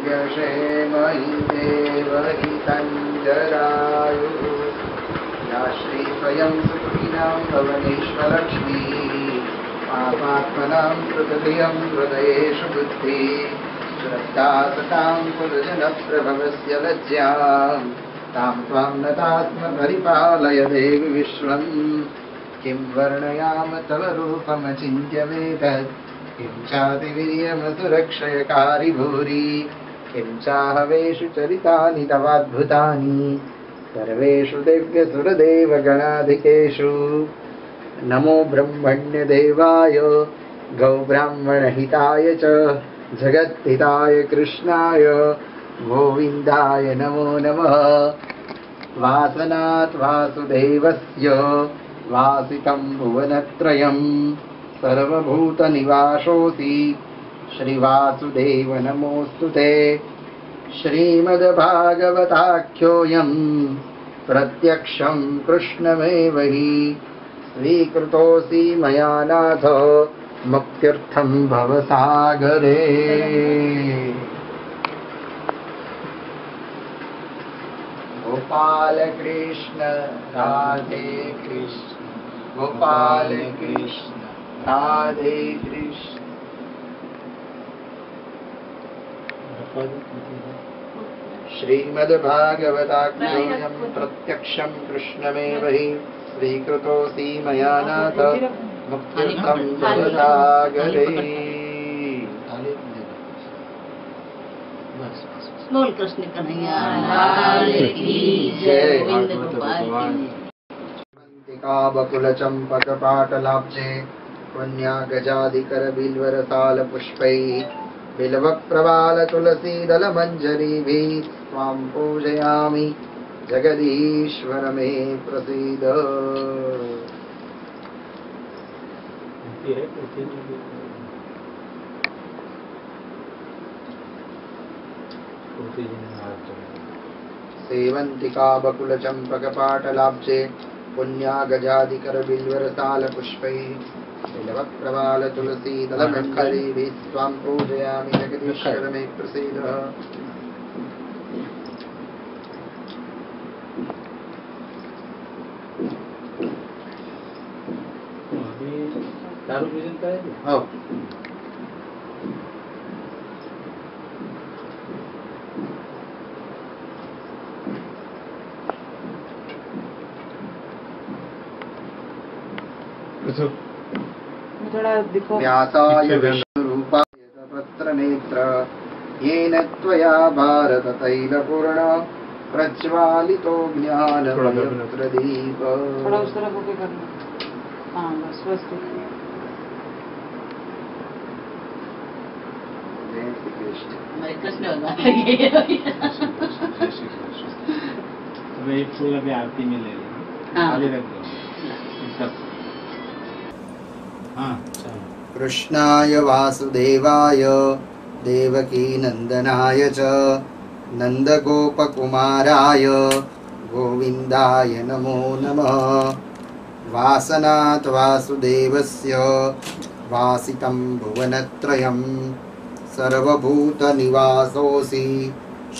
व्यशेमहि देवहितञ्जरायुः या श्री स्वयं सुखीनां भवनेश्वरलक्ष्मी पापात्मनां कृतधियं हृदयेषु बुद्धि श्रद्धा सतां पुरजनप्रभवस्य लज्जां तां त्वां नतास्म परिपालय देवि विश्वं किं वर्णयाम तव रूपमचिन्त्य वेदत् किं चातिवीर्यमसुरक्षयकारि भूरि किं चाहवेषु चरितानि तवाद्भुतानि सर्वेषु दिव्यसुरदेवगणाधिकेषु नमो ब्रह्मण्यदेवाय गौब्राह्मणहिताय च जगद्हिताय कृष्णाय गोविन्दाय नमो नमः। वासनात् वासुदेवस्य वासितं भुवनत्रयं सर्वभूतनिवासोऽसि श्रीवासुदेव नमोऽस्तु ते। श्रीमद्भागवताख्योऽयं प्रत्यक्षं कृष्णमेव हि स्वीकृतोऽसि मया नाथ मुक्त्यर्थं भवसागरे। गोपाल कृष्ण राधे कृष्ण गोपाल कृष्ण राधे कृष्ण। श्रीमद्भागवताख्योऽयं प्रत्यक्षं कृष्णमेव हि स्वीकृतोऽसि मया नाथ मुक्त्यर्थं भवसागरे। बोल कृष्ण कन्हैया लाल की जय। गोविंद गोपाल की बकुल चंपक पाटलाब्जे पुण्या गजाधिकर बिल्वर साल पुष्पैः बिल्व प्रवाल तुलसी दल मंजरीभिः त्वां पूजयामि जगदीश्वर मे प्रसीद। सेवंतिका बकुल चंपक पाटलाब्जे पुण्या गजाधिकर बिल्वर साल पुष्पैः बिल्व प्रवाल तुलसी दल मंजरीभिः त्वां पूजयामि जगदीश्वर मे प्रसीद। दारू पूजन का है। व्यासाय विष्णुरूपाय पत्रनेत्र येन त्वया भारत तैलपूर्ण प्रज्वालितो ज्ञानप्रदीप। थोड़ा उस तरफ होके करना। हाँ बस बस। जय श्री कृष्ण। हमारे कृष्ण भगवान तो एक फूल अभी आरती में ले लेंगे। हाँ। खाली रख दो सब। हाँ कृष्णाय वासुदेवाय देवकी नंदनाय च नंदगोपकुमाराय गोविन्दाय नमो नमः। वासनात् वासुदेवस्य वासितं भुवनत्रयं सर्वभूतनिवासोऽसि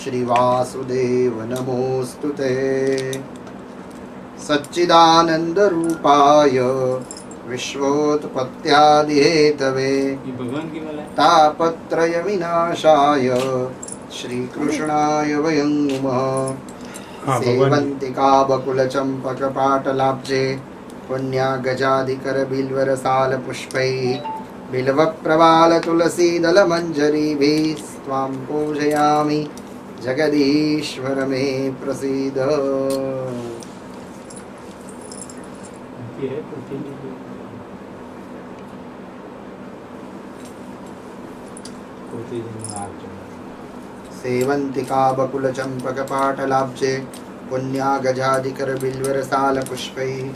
श्रीवासुदेव नमोऽस्तु ते। सच्चिदानन्दरूपाय विश्वोत्पत्त्यादिहेतवे तापत्रय विनाशाय श्रीकृष्णाय वयं नुमः। सेवन्तिका बकुल चंपक पाटलाब्जे पुण्या गजाधिकर बिल्वर साल पुष्पैः बिल्व प्रवाल तुलसी दल मंजरीभिः त्वां पूजयामि जगदीश्वर मे प्रसीद। सेवंतिका बकुल चंपक पाटलाब्जे पुण्या गजाधिकर बिल्वर साल पुष्पैः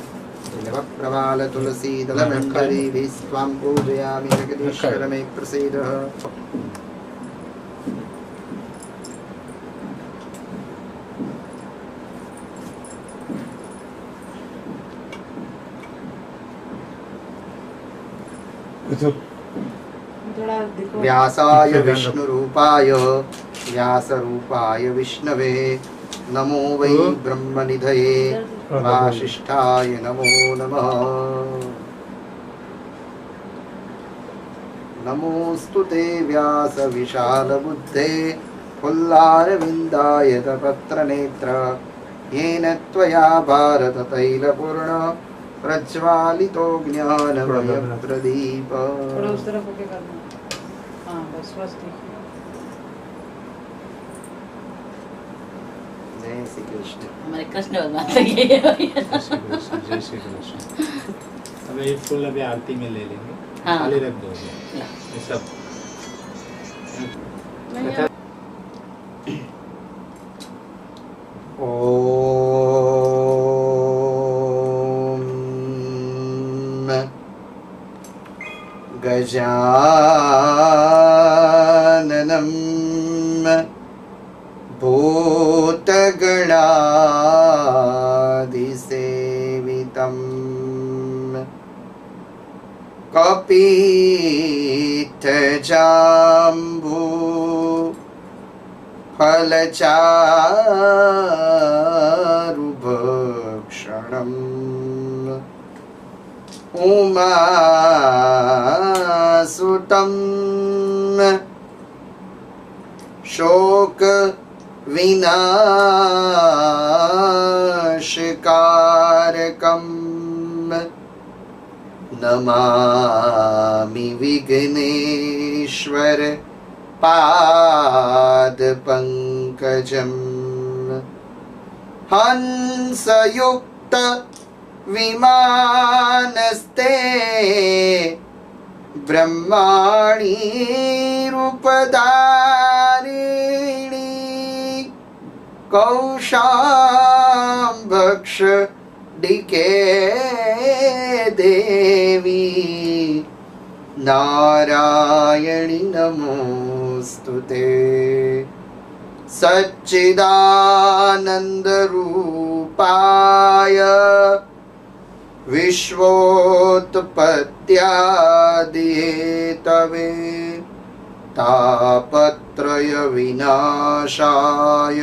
बिल्व प्रवाल तुलसी दल मंजरीभिः त्वां पूजयामि जगदीश्वर मे प्रसीद। थोड़ा देखो। व्यासाय विष्णुरूपाय व्यासरूपाय विष्णवे नमो वै ब्रह्मनिधये वासिष्ठाय नमो नमः। नमोऽस्तु ते व्यास विशालबुद्धे फुल्लारविन्दायतपत्रनेत्र येन त्वया भारततैलपूर्ण प्रज्वालितो ज्ञानमयप्रदीप। थोड़ा उस तरफ होके करना। हाँ बस बस ठीक है। जय श्री कृष्ण। हमारे कृष्ण भगवान से ये जय श्री कृष्ण, जय श्री कृष्ण। अब ये फूल अभी आरती में ले लेंगे। हाँ। खाली रख दो ये सब। कथा ओम गजाननं भूतगणादिसेवितं कपित्थजम्बू फलचारुभक्षणम् उमासुतं शोकविनाशकारकम् नमामि विघ्नेश्वर पादपङ्कजम् हंसयुक्त विमानस्ते ब्रह्माणि रूपधारिणि कौशाम्भक्ष डिके देवी नारायणि नमोस्तुते सच्चिदानन्दरूपाय विश्वोत्पत्त्यादिहेतवे तापत्रय विनाशाय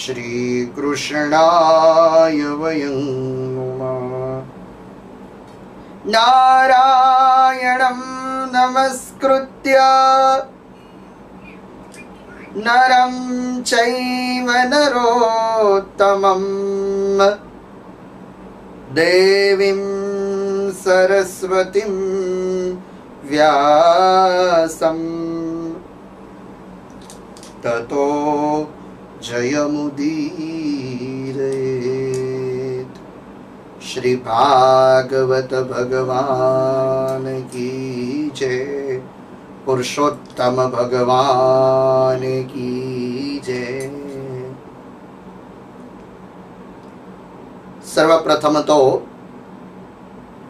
श्रीकृष्णाय वयं नुमः। नारायणं नमस्कृत्य नरं चैव नरोत्तमं देवीं सरस्वतीं व्यासं ततो जयमुदीरयेत्। श्री भागवत भगवान की जय। पुरुषोत्तम भगवान की जय। सर्वप्रथम तो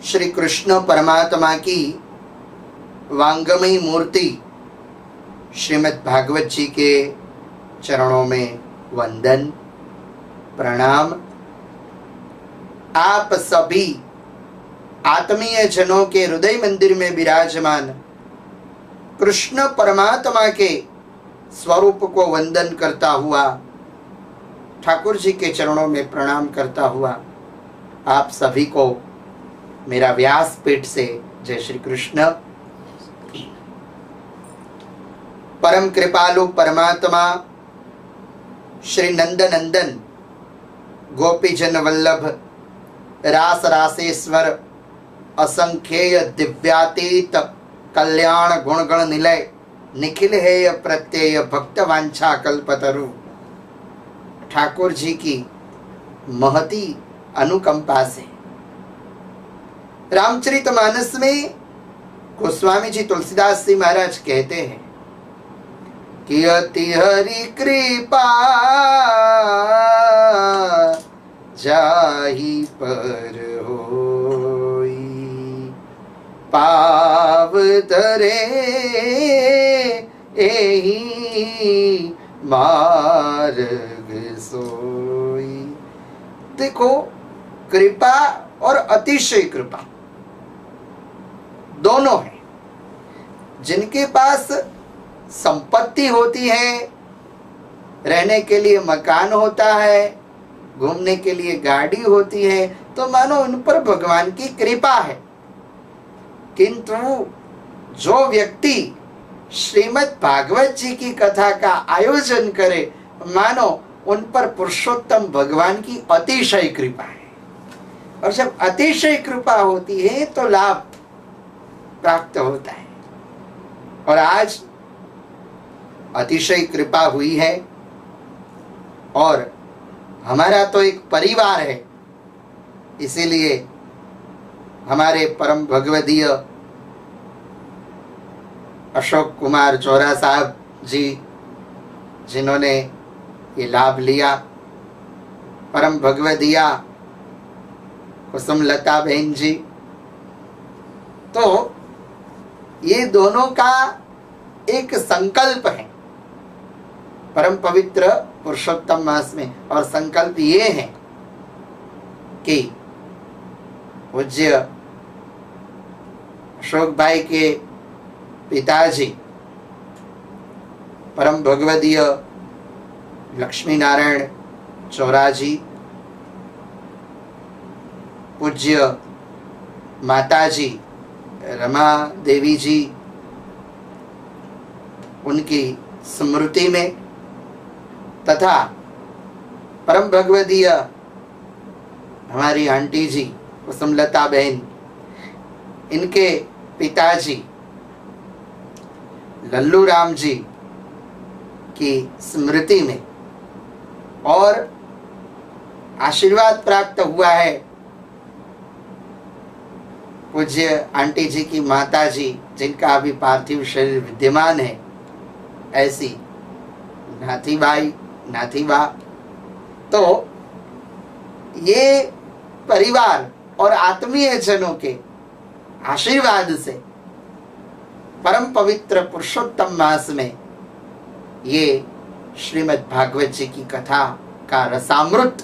श्री कृष्ण परमात्मा की वांगमयी मूर्ति श्रीमद् भागवत जी के चरणों में वंदन प्रणाम। आप सभी आत्मीय जनों के हृदय मंदिर में विराजमान कृष्ण परमात्मा के स्वरूप को वंदन करता हुआ, ठाकुर जी के चरणों में प्रणाम करता हुआ आप सभी को मेरा व्यासपीठ से जय श्री कृष्ण। परम कृपालु परमात्मा श्री नंदनंदन गोपीजन वल्लभ रास रासेश्वर असंख्येय दिव्यातीत कल्याण गुणगण निलय निखिल हेय प्रत्यय भक्त वांछा कल्पतरु ठाकुर जी की महती अनुकंपा से रामचरितमानस में गोस्वामी जी तुलसीदास जी महाराज कहते हैं कि अति हरि कृपा जाहि पर होई पाव धरे एही मार्ग सोई। देखो, कृपा और अतिशय कृपा दोनों है। जिनके पास संपत्ति होती है, रहने के लिए मकान होता है, घूमने के लिए गाड़ी होती है, तो मानो उन पर भगवान की कृपा है। किंतु जो व्यक्ति श्रीमद् भागवत जी की कथा का आयोजन करे, मानो उन पर पुरुषोत्तम भगवान की अतिशय कृपा है। और जब अतिशय कृपा होती है तो लाभ प्राप्त होता है। और आज अतिशय कृपा हुई है और हमारा तो एक परिवार है, इसीलिए हमारे परम भगवदीय अशोक कुमार चौरा साहब जी, जिन्होंने ये लाभ लिया, परम भगवदीया कुसुमलता बहन जी, तो ये दोनों का एक संकल्प है परम पवित्र पुरुषोत्तम मास में। और संकल्प ये है कि पूज्य अशोक भाई के पिताजी परम भगवदीय लक्ष्मी नारायण चौरा जी, पूज्य माताजी रमा देवी जी, उनकी स्मृति में तथा परम भगवदीय हमारी आंटी जी कुसुमलता बहन, इनके पिताजी लल्लू राम जी की स्मृति में और आशीर्वाद प्राप्त हुआ है पूज्य आंटी जी की माता जी, जिनका अभी पार्थिव शरीर विद्यमान है, ऐसी नाथीबाई नाथीबा। तो ये परिवार और आत्मीय जनों के आशीर्वाद से परम पवित्र पुरुषोत्तम मास में ये श्रीमद् भागवत जी की कथा का रसामृत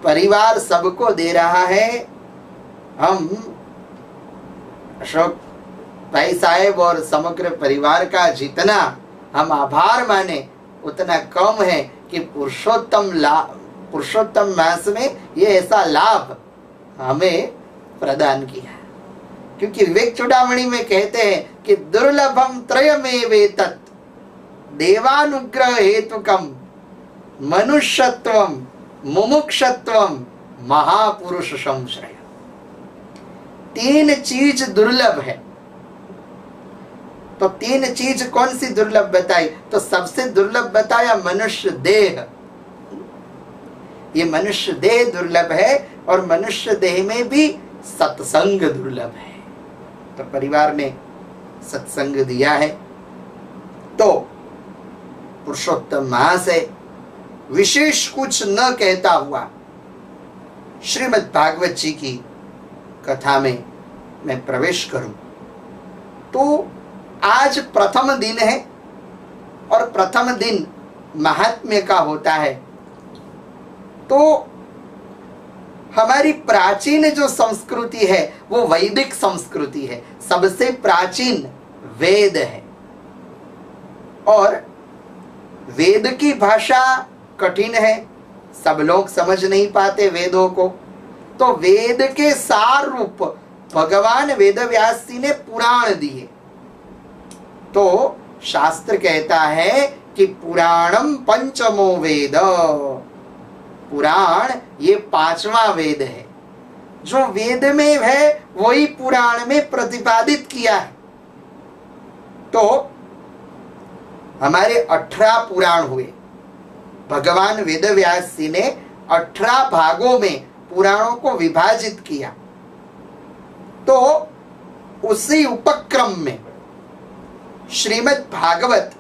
परिवार सबको दे रहा है। हम अशोक भाई साहेब और समग्र परिवार का जितना हम आभार माने उतना कम है कि पुरुषोत्तम मास में ये ऐसा लाभ हमें प्रदान किया। क्योंकि विवेक चूड़ामणि में कहते हैं कि दुर्लभम त्रयमेवेतत् देवानुग्रह हेतुकम मनुष्यत्वम मुमुक्षत्वम महापुरुष संश्रय। 3 चीज दुर्लभ है। तो 3 चीज कौन सी दुर्लभ बताई? तो सबसे दुर्लभ बताया मनुष्य देह। ये मनुष्य देह दुर्लभ है और मनुष्य देह में भी सत्संग दुर्लभ है। तो परिवार ने सत्संग दिया है। तो पुरुषोत्तम मास है, विशेष कुछ न कहता हुआ श्रीमद् भागवत जी की कथा में मैं प्रवेश करूं तो आज प्रथम दिन है और प्रथम दिन महात्म्य का होता है। तो हमारी प्राचीन जो संस्कृति है वो वैदिक संस्कृति है। सबसे प्राचीन वेद है और वेद की भाषा कठिन है, सब लोग समझ नहीं पाते वेदों को। तो वेद के सार रूप भगवान वेदव्यास जी ने पुराण दिए। तो शास्त्र कहता है कि पुराणम पंचमो वेद, पुराण ये 5वां वेद है। जो वेद में है वही पुराण में प्रतिपादित किया है। तो हमारे 18 पुराण हुए। भगवान वेदव्यास जी ने 18 भागों में पुराणों को विभाजित किया। तो उसी उपक्रम में श्रीमद् भागवत,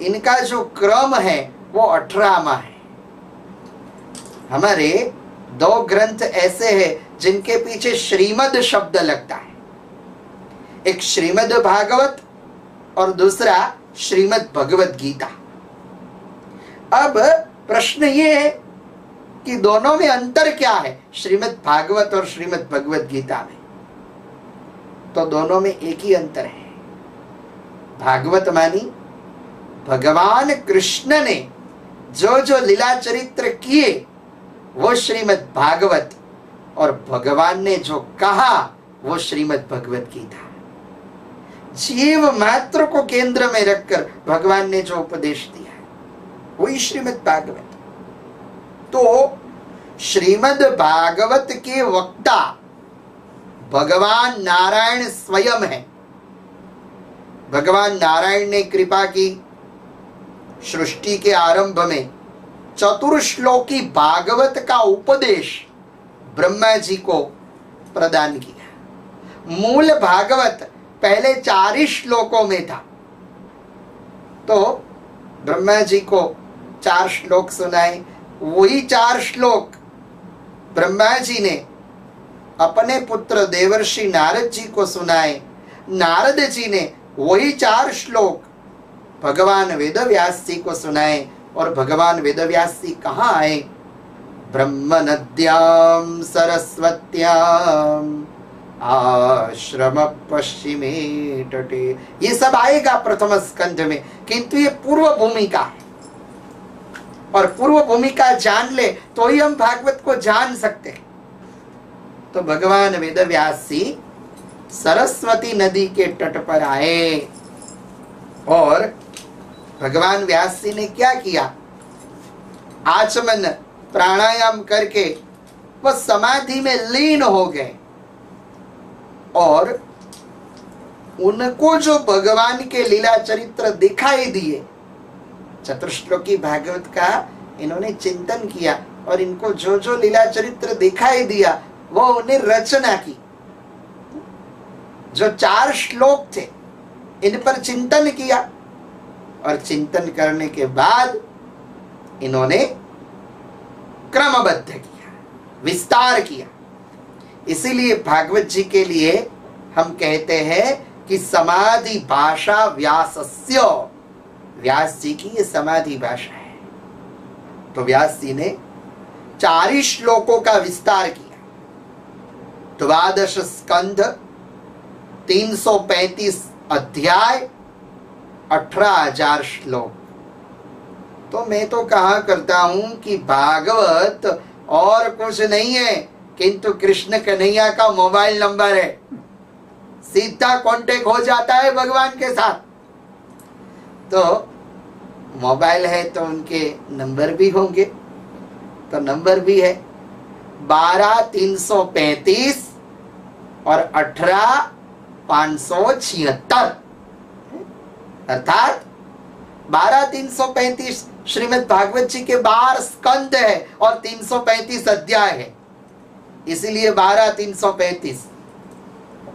इनका जो क्रम है वो 18वां है। हमारे 2 ग्रंथ ऐसे हैं जिनके पीछे श्रीमद् शब्द लगता है। एक श्रीमद् भागवत और दूसरा श्रीमद् भगवत गीता। अब प्रश्न ये है कि दोनों में अंतर क्या है, श्रीमद् भागवत और श्रीमद् भगवत गीता में? तो दोनों में एक ही अंतर है भागवत मानी भगवान कृष्ण ने जो जो लीला चरित्र किए वो श्रीमद् भागवत, और भगवान ने जो कहा वो श्रीमद् भगवत गीता। जीव मात्र को केंद्र में रखकर भगवान ने जो उपदेश दिया है वही श्रीमद् भागवत। तो श्रीमद् भागवत के वक्ता भगवान नारायण स्वयं है। भगवान नारायण ने कृपा की, सृष्टि के आरंभ में चतुर्श्लोकी भागवत का उपदेश ब्रह्मा जी को प्रदान किया। मूल भागवत पहले 4 श्लोकों में था, तो ब्रह्मा जी को 4 श्लोक सुनाए। वही 4 श्लोक ब्रह्मा जी ने अपने पुत्र देवर्षि नारद जी को सुनाए। नारद जी ने वही 4 श्लोक भगवान वेदव्यास जी को सुनाए। और भगवान वेदव्यास जी कहाँ आए? ब्रह्म नद्याम सरस्वत्याम आश्रम पश्चिमे तटे। ये सब आएगा प्रथम स्कंध में, किंतु ये पूर्व भूमिका है, और पूर्व भूमिका जान ले तो ही हम भागवत को जान सकते हैं। तो भगवान वेदव्यास जी सरस्वती नदी के तट पर आए, और भगवान व्यास जी ने क्या किया? आचमन प्राणायाम करके वह समाधि में लीन हो गए, और उनको जो भगवान के लीला चरित्र दिखाई दिए, चतुर्श्लोकी भागवत का इन्होंने चिंतन किया, और इनको जो जो लीला चरित्र दिखाई दिया वो उन्हें रचना की। जो 4 श्लोक थे इन पर चिंतन किया, और चिंतन करने के बाद इन्होंने क्रमबद्ध किया, विस्तार किया। इसीलिए भागवत जी के लिए हम कहते हैं कि समाधि भाषा व्यासस्य। व्यास जी की ये समाधि भाषा है। तो व्यास जी ने 4 श्लोकों का विस्तार किया। 12 स्कंध, 335 अध्याय, 18,000 श्लोक। तो मैं तो कहा करता हूं कि भागवत और कुछ नहीं है किंतु कृष्ण कन्हैया का मोबाइल नंबर है। सीधा कांटेक्ट हो जाता है भगवान के साथ। तो मोबाइल है तो उनके नंबर भी होंगे, तो नंबर भी है 12,335 और 18,576, अर्थात 12,335 श्रीमद् भागवत जी के 12 स्कंद है और 335 अध्याय है, इसीलिए 12,335।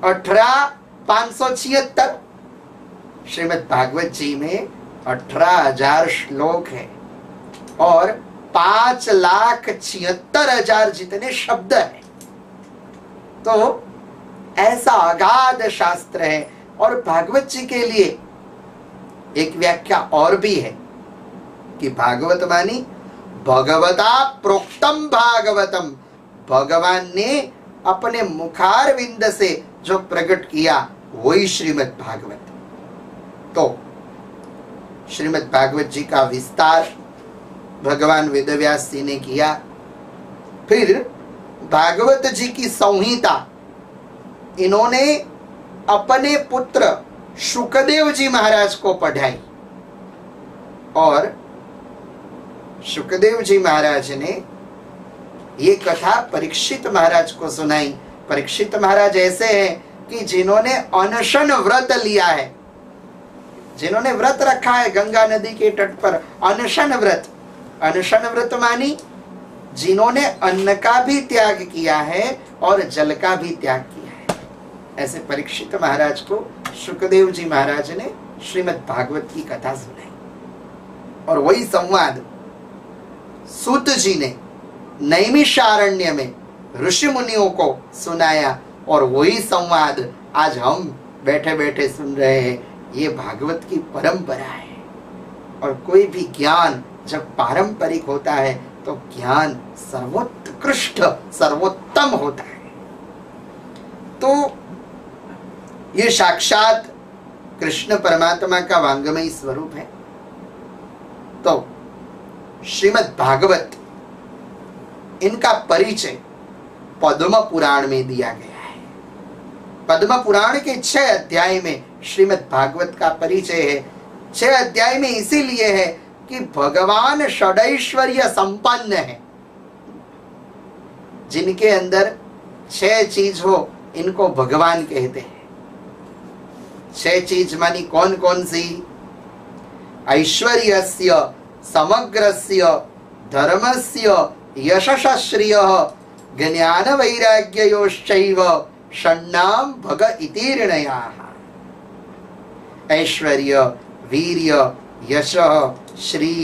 18,576 श्रीमद् भागवत जी में 18,000 श्लोक है और 5,76,000 जितने शब्द है। तो ऐसा अगाध शास्त्र है। और भागवत जी के लिए एक व्याख्या और भी है कि भागवत मानी भगवता प्रोक्तम भागवतम। भगवान ने अपने मुखारविंद से जो प्रकट किया वही श्रीमद् भागवत। तो श्रीमद् भागवत जी का विस्तार भगवान वेदव्यास जी ने किया। फिर भागवत जी की संहिता इन्होंने अपने पुत्र शुकदेव जी महाराज को पढ़ाई, और शुकदेव जी महाराज ने ये कथा परीक्षित महाराज को सुनाई। परीक्षित महाराज ऐसे हैं कि जिन्होंने अनशन व्रत लिया है, जिन्होंने व्रत रखा है गंगा नदी के तट पर, अनशन व्रत। अनशन व्रत मानी जिन्होंने अन्न का भी त्याग किया है और जल का भी त्याग किया है। ऐसे परीक्षित महाराज को शुकदेव जी महाराज ने श्रीमद् भागवत की कथा सुनाई, और वही संवाद सूत जी ने नैमिषारण्य में ऋषि मुनियों को सुनाया, और वही संवाद आज हम बैठे बैठे सुन रहे हैं। ये भागवत की परंपरा है। और कोई भी ज्ञान जब पारंपरिक होता है तो ज्ञान सर्वोत्कृष्ट सर्वोत्तम होता है। तो ये साक्षात कृष्ण परमात्मा का वांगमयी स्वरूप है। तो श्रीमद् भागवत, इनका परिचय पद्म पुराण में दिया गया है। पद्म पुराण के 6 अध्याय में श्रीमद् भागवत का परिचय है। 6 अध्याय में इसीलिए है कि भगवान षडैश्वर्य संपन्न है। जिनके अंदर 6 चीज हो, इनको भगवान कहते हैं। 6 चीज मानी कौन कौन सी? ऐश्वर्यस्य, समग्रस्य, धर्मस्य, यशश्रियः, ज्ञान वैराग्ययोश्चैव षण्णाम भग इतीर्णयाः। ऐश्वर्य, वीर्य, यशः, श्री,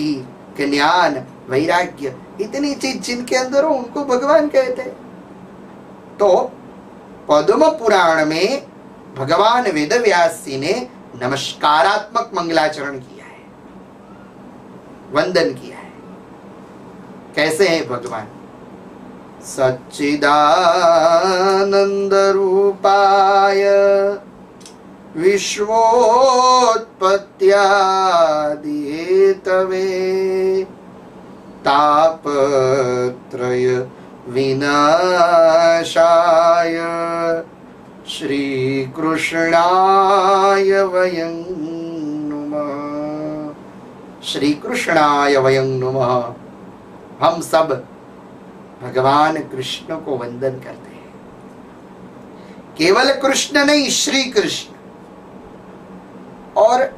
ज्ञान, वैराग्य, इतनी चीज जिनके अंदर हो उनको भगवान कहते हैं। तो पद्म पुराण में भगवान वेदव्यास जी ने नमस्कारात्मक मंगलाचरण किया है, वंदन किया है। कैसे हैं भगवान? सच्चिदानंद रूपाय विश्वोत्पत्त्यादि हेतवे तापत्रय विनाशाय श्री कृष्णाय वयं नुमः। श्री कृष्णाय वयं नुमः। हम सब भगवान कृष्ण को वंदन करते हैं। केवल कृष्ण नहीं, श्री कृष्ण। और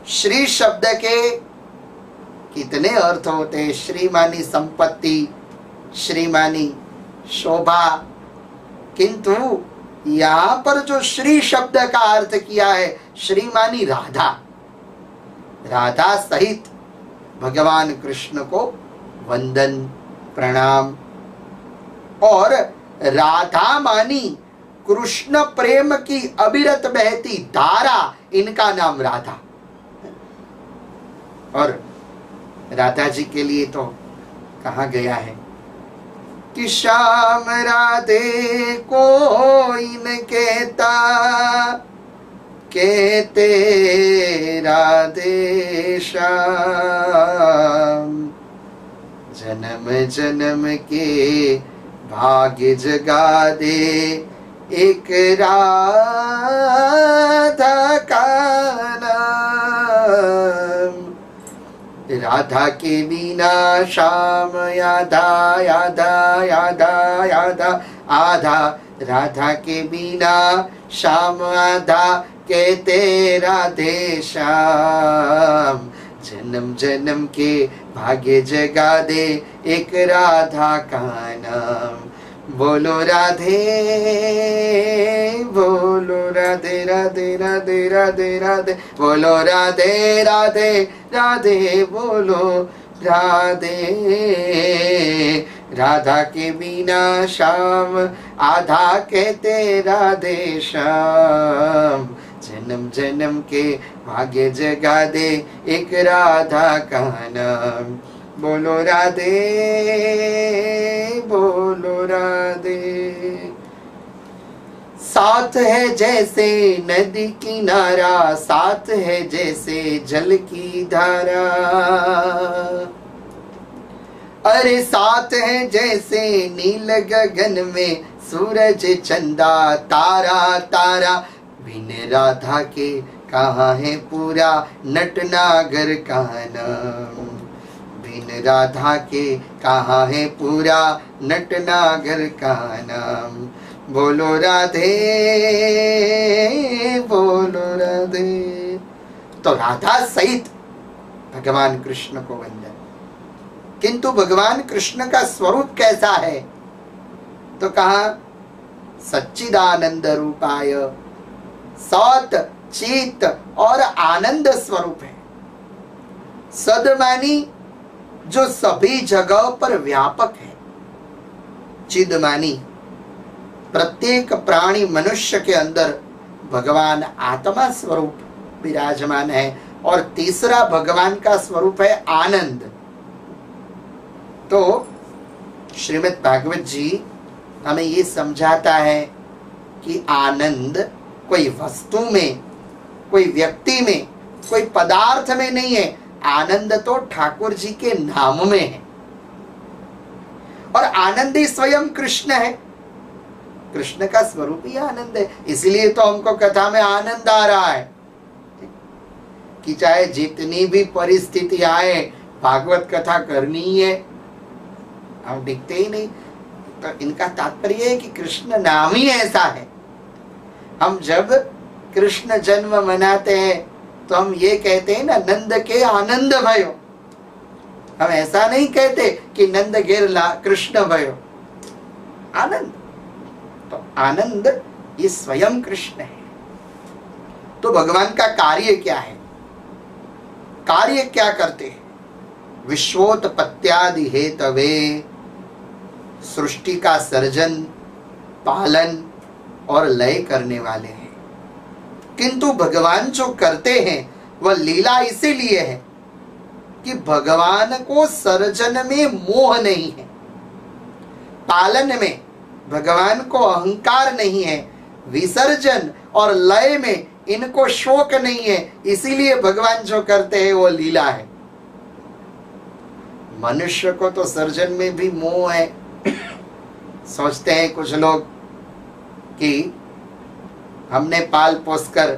श्री शब्द के कितने अर्थ होते हैं? श्री मानी संपत्ति, श्री मानी शोभा, किंतु यहां पर जो श्री शब्द का अर्थ किया है, श्री मानी राधा। राधा सहित भगवान कृष्ण को वंदन, प्रणाम। और राधा मानी कृष्ण प्रेम की अविरत बहती धारा, इनका नाम राधा। और राधा जी के लिए तो कहा गया है कि श्याम राधे कोई न कहता, कहते राधे श्याम। जन्म जन्म के भाग्य जगा दे एक राधा का नाम। राधा के बिना श्याम यादा यादा यादा यादा आधा। राधा के बिना श्याम आधा, कहते राधे श्याम। जन्म जन्म के भाग्य जगा दे एक राधा का नाम। बोलो राधे, बोलो राधे राधे राधे राधे राधे, बोलो राधे राधे राधे, बोलो राधे। राधा के बिना श्याम आधा, कहते राधे श्याम। जन्म जन्म के भाग्य जगा दे एक राधा का नाम। बोलो राधे, बोलो राधे। साथ है जैसे नदी किनारा, साथ है जैसे जल की धारा। अरे साथ है जैसे नील गगन में सूरज चंदा तारा तारा। बिन राधा के कहाँ है पूरा नटनागर का नाम। बिन राधा के कहाँ है पूरा नटनागर का नाम। बोलो राधे, बोलो राधे। तो राधा सहित भगवान कृष्ण को वंदन। किंतु भगवान कृष्ण का स्वरूप कैसा है? तो कहा सच्चिदानंद रूपाय, सत चित और आनंद स्वरूप है। सद मानी जो सभी जगह पर व्यापक है। चिद मानी प्रत्येक प्राणी मनुष्य के अंदर भगवान आत्मा स्वरूप विराजमान है। और तीसरा भगवान का स्वरूप है आनंद। तो श्रीमद् भागवत जी हमें ये समझाता है कि आनंद कोई वस्तु में कोई व्यक्ति में, कोई पदार्थ में नहीं है। आनंद तो ठाकुर जी के नाम में है, और आनंद ही स्वयं कृष्ण है। कृष्ण का स्वरूप ही आनंद है। इसलिए तो हमको कथा में आनंद आ रहा है कि चाहे जितनी भी परिस्थिति आए, भागवत कथा करनी ही है। हम दिखते ही नहीं, तो इनका तात्पर्य है कि कृष्ण नाम ही ऐसा है। हम जब कृष्ण जन्म मनाते हैं तो हम ये कहते हैं ना, नंद के आनंद भयो। हम ऐसा नहीं कहते कि नंद गिरला कृष्ण भयो। आनंद, तो आनंद ये स्वयं कृष्ण है। तो भगवान का कार्य क्या है? कार्य क्या करते हैं? विश्वोत्पत्त्यादि हेतवे, सृष्टि का सर्जन, पालन और लय करने वाले हैं। किंतु भगवान जो करते हैं वह लीला इसीलिए है कि भगवान को सर्जन में मोह नहीं है, पालन में भगवान को अहंकार नहीं है, विसर्जन और लय में इनको शोक नहीं है। इसीलिए भगवान जो करते हैं वो लीला है। मनुष्य को तो सर्जन में भी मोह है। सोचते हैं कुछ लोग कि हमने पाल पोस कर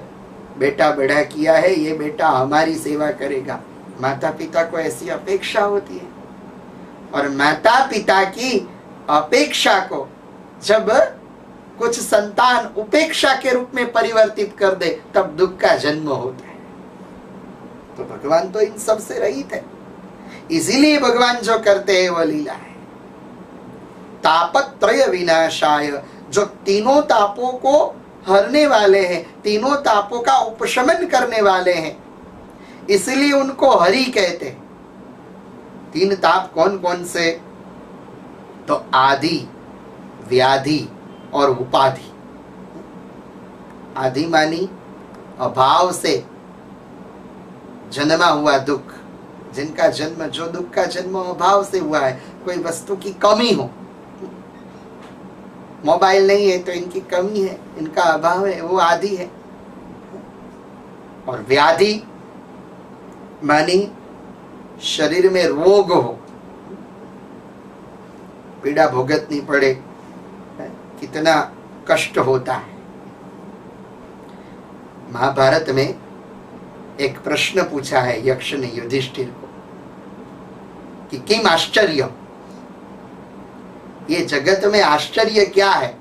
बेटा बड़ा किया है, ये बेटा हमारी सेवा करेगा। माता पिता को ऐसी अपेक्षा होती है, और माता पिता की अपेक्षा को जब कुछ संतान उपेक्षा के रूप में परिवर्तित कर दे तब दुख का जन्म होता है। तो भगवान तो इन सब से रहित है। इसीलिए भगवान जो करते हैं वह लीला है। तापत्रय विनाशाय, जो तीनों तापों को हरने वाले हैं, तीनों तापों का उपशमन करने वाले हैं, इसलिए उनको हरि कहते हैं। तीन ताप कौन कौन से? तो आदि, व्याधि और उपाधि। आदि मानी अभाव से जन्मा हुआ दुख, जिनका जन्म, जो दुख का जन्म अभाव से हुआ है। कोई वस्तु की कमी हो, मोबाइल नहीं है तो इनकी कमी है, इनका अभाव है, वो आदि है। और व्याधि मानी शरीर में रोग हो, पीड़ा भुगतनी पड़े, कितना कष्ट होता है। महाभारत में एक प्रश्न पूछा है यक्ष ने युधिष्ठिर को कि किम आश्चर्य, ये जगत में आश्चर्य क्या है?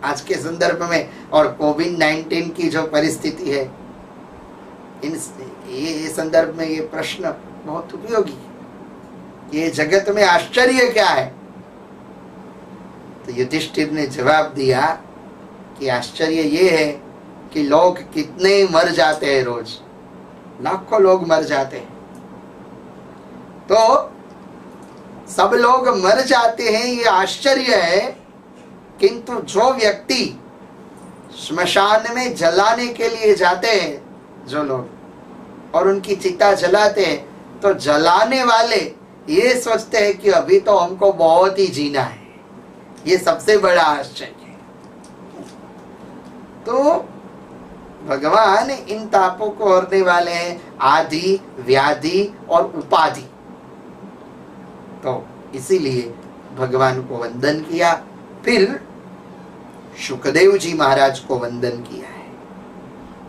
आज के संदर्भ में और कोविड-19 की जो परिस्थिति है, ये संदर्भ में ये प्रश्न बहुत उपयोगी है। ये जगत में आश्चर्य क्या है? तो युधिष्ठिर ने जवाब दिया कि आश्चर्य ये है कि लोग कितने मर जाते हैं, रोज लाखों लोग मर जाते हैं। तो सब लोग मर जाते हैं ये आश्चर्य है, किंतु जो व्यक्ति श्मशान में जलाने के लिए जाते हैं जो लोग, और उनकी चिता जलाते हैं, तो जलाने वाले ये सोचते हैं कि अभी तो हमको बहुत ही जीना है। ये सबसे बड़ा आश्चर्य है। तो भगवान इन तापों को हरने वाले हैं, आदि, व्याधि और उपाधि। तो इसीलिए भगवान को वंदन किया। फिर शुकदेव जी महाराज को वंदन किया है।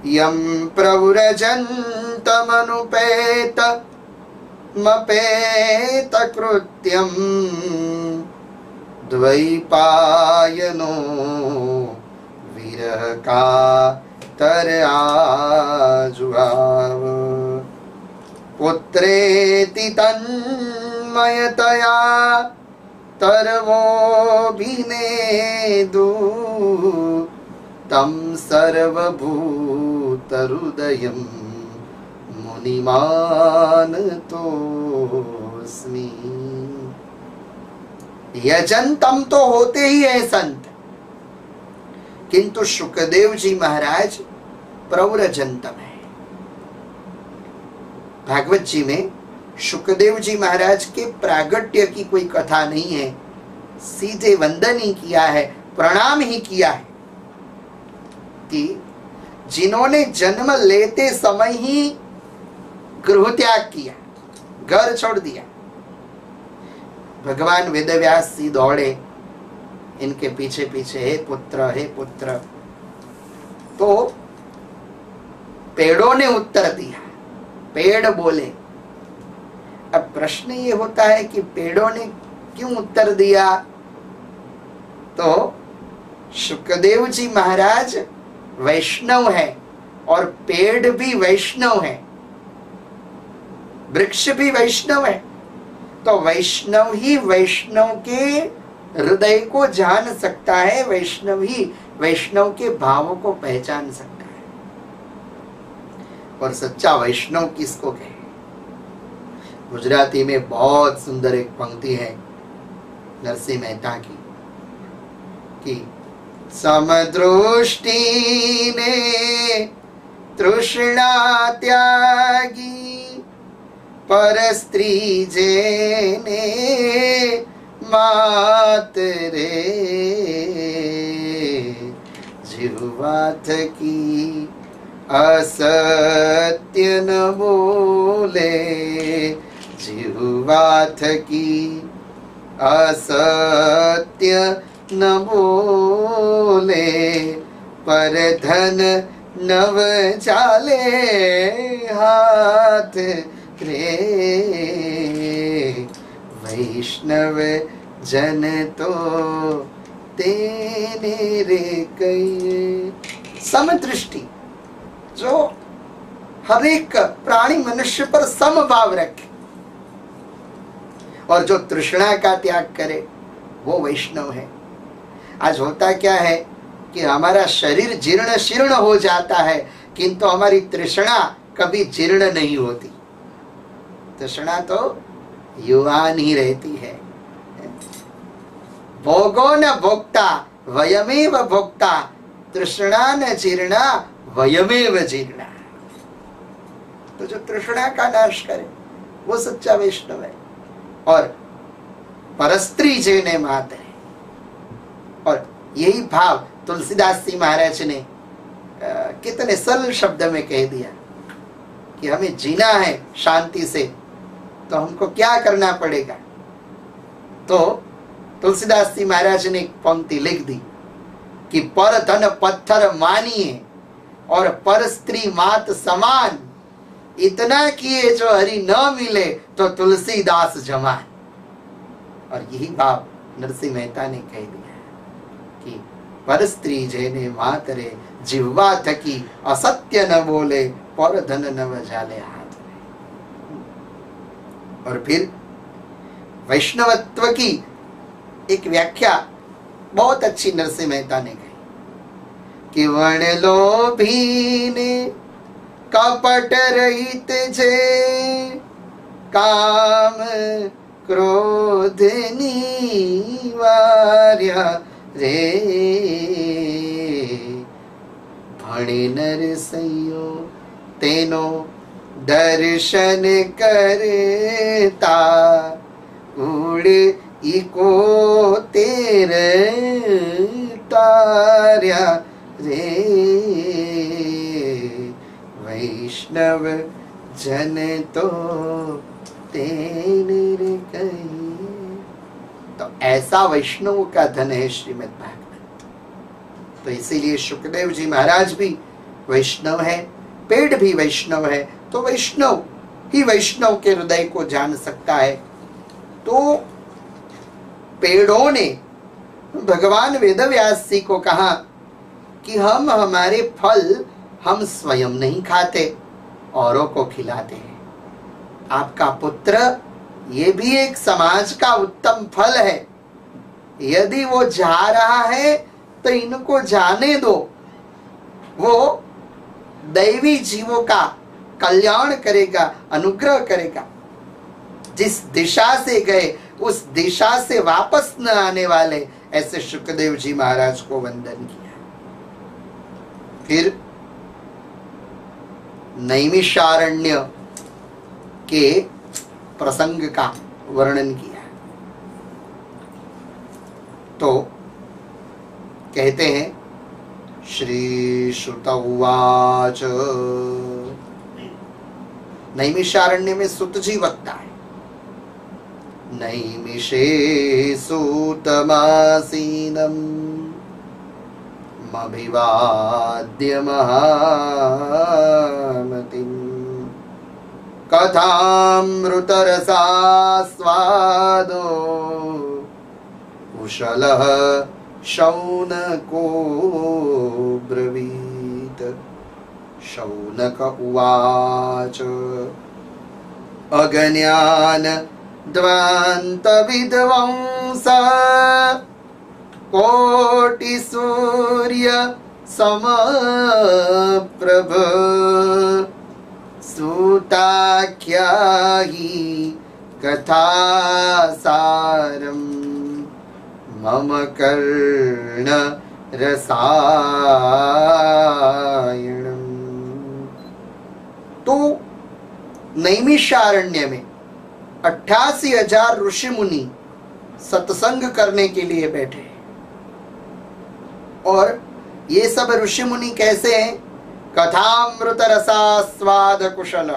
यम प्रव्रजंत मनुपेत मपेत कृत्यम द्वैपायनो विरह का तर आजुआव पुत्रेति तन्मयतया तरवोभिनेदु तं सर्वभूतहृदयं मुनिमानतोऽस्मि। यजंतम तो होते ही है संत, किंतु शुकदेव जी महाराज प्रव्रजंतम है। भागवत जी में शुकदेव जी महाराज के प्रागट्य की कोई कथा नहीं है, सीधे वंदन ही किया है, प्रणाम ही किया है कि जिन्होंने जन्म लेते समय ही गृह त्याग किया, घर छोड़ दिया। भगवान वेदव्यास जी दौड़े इनके पीछे पीछे, हे पुत्र हे पुत्र। तो पेड़ों ने उत्तर दिया, पेड़ बोले। अब प्रश्न ये होता है कि पेड़ों ने क्यों उत्तर दिया? तो शुकदेव जी महाराज वैष्णव है और पेड़ भी वैष्णव है, वृक्ष भी वैष्णव है। तो वैष्णव ही वैष्णव के हृदय को जान सकता है, वैष्णव ही वैष्णव के भावों को पहचान सकता है। और सच्चा वैष्णव किसको कहे? गुजराती में बहुत सुंदर एक पंक्ति है नरसिंह मेहता की कि समदृष्टि ने तृष्णा त्यागी, पर स्त्री जेने मात रे, जिह्वा थकी असत्य न बोले, जिह्वा थकी असत्य न बोले, पर धन नव चाले हाथ रे, वैष्णव जन तो तेने रे कहिए। समदृष्टि, जो हर एक प्राणी मनुष्य पर समभाव रखे और जो तृष्णा का त्याग करे वो वैष्णव है। आज होता क्या है कि हमारा शरीर जीर्ण शीर्ण हो जाता है, किंतु हमारी तृष्णा कभी जीर्ण नहीं होती। तृष्णा तो युवान ही रहती है। भोगो न भोक्ता वयमेव भोक्ता, तृष्णा न जीर्णा वयमेव जीर्णा। तो जो तृष्णा का नाश करे वो सच्चा वैष्णव है। और परस्त्री जेने मात है। और यही भाव तुलसीदास जी महाराज ने कितने सरल शब्द में कह दिया कि हमें जीना है शांति से, तो हमको क्या करना पड़ेगा। तो तुलसीदास जी महाराज ने एक पंक्ति लिख दी कि पर धन पत्थर मानिए और पर स्त्री मात समान, इतना किए जो हरि न मिले तो तुलसीदास जमान। और यही भाव नरसिंह मेहता ने कह दिया कि पर स्त्री जेने मात रे, जिह्वा थकी असत्य न बोले, पर धन न जाले हाथ में। और फिर वैष्णवत्व की एक व्याख्या बहुत अच्छी नरसिंह मेहता ने कही कि वण लोभी ने कपट रहित जे, काम क्रोध निवार्या रे, भणे नर सैयो तेनो दर्शन करता, उड़े इको तेर तार्या रे, वैष्णव जन तो तेने रे कहिए। तो ऐसा वैष्णव का धन है श्रीमद् भागवत। तो इसीलिए शुकदेव जी महाराज भी वैष्णव है, पेड़ भी वैष्णव है। तो वैष्णव ही वैष्णव के हृदय को जान सकता है। तो पेड़ों ने भगवान वेदव्यास जी को कहा कि हम हमारे फल हम स्वयं नहीं खाते, औरों को खिलाते हैं। आपका पुत्र ये भी एक समाज का उत्तम फल है। यदि वो जा रहा है तो इनको जाने दो, वो दैवी जीवों का कल्याण करेगा, अनुग्रह करेगा। जिस दिशा से गए उस दिशा से वापस न आने वाले, ऐसे शुकदेव जी महाराज को वंदन किया। फिर नैमिषारण्य के प्रसंग का वर्णन किया। तो कहते हैं श्रीसुत उवाच। नैमिषारण्य में सुत जी वक्ता है। नैमिषे सूतमासीनम् अभिवाद्य महामतिम् कथामृतरसास्वादो कुशलः शौनको ब्रवीत। शौनक उवाच। अगन्यान द्वान्त विद्वंस कोटि सूर्य समप्रभ सूताख्याहि कथासारम् मम कर्ण रसायनम्। तो नैमिषारण्य में 88,000 ऋषि मुनि सत्संग करने के लिए बैठे हैं। और ये सब ऋषि मुनि कैसे हैं? कथामृत रसास्वाद कुशल।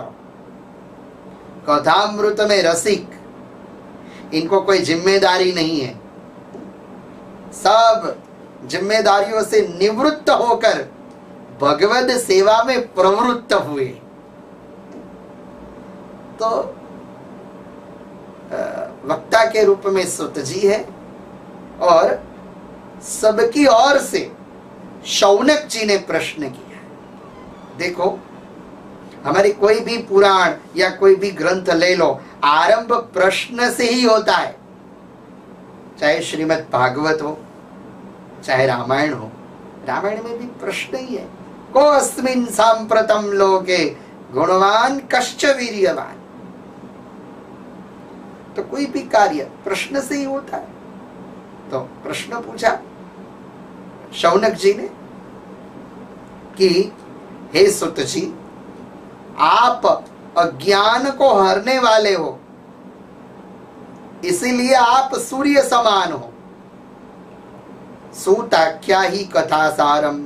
कथामृत में रसिक, इनको कोई जिम्मेदारी नहीं है। सब जिम्मेदारियों से निवृत्त होकर भगवद सेवा में प्रवृत्त हुए। तो वक्ता के रूप में सुत जी है और सबकी ओर से शौनक जी ने प्रश्न किया। देखो, हमारी कोई भी पुराण या कोई भी ग्रंथ ले लो, आरंभ प्रश्न से ही होता है। चाहे श्रीमद् भागवत हो, चाहे रामायण हो, रामायण में भी प्रश्न ही है। को अस्मिन् सांप्रतम लोके गुणवान कश्च वीर्यवान। तो कोई भी कार्य प्रश्न से ही होता है। तो प्रश्न पूछा शौनक जी ने कि हे सुत जी, आप अज्ञान को हरने वाले हो, इसीलिए आप सूर्य समान हो। सूताख्या ही कथासारम।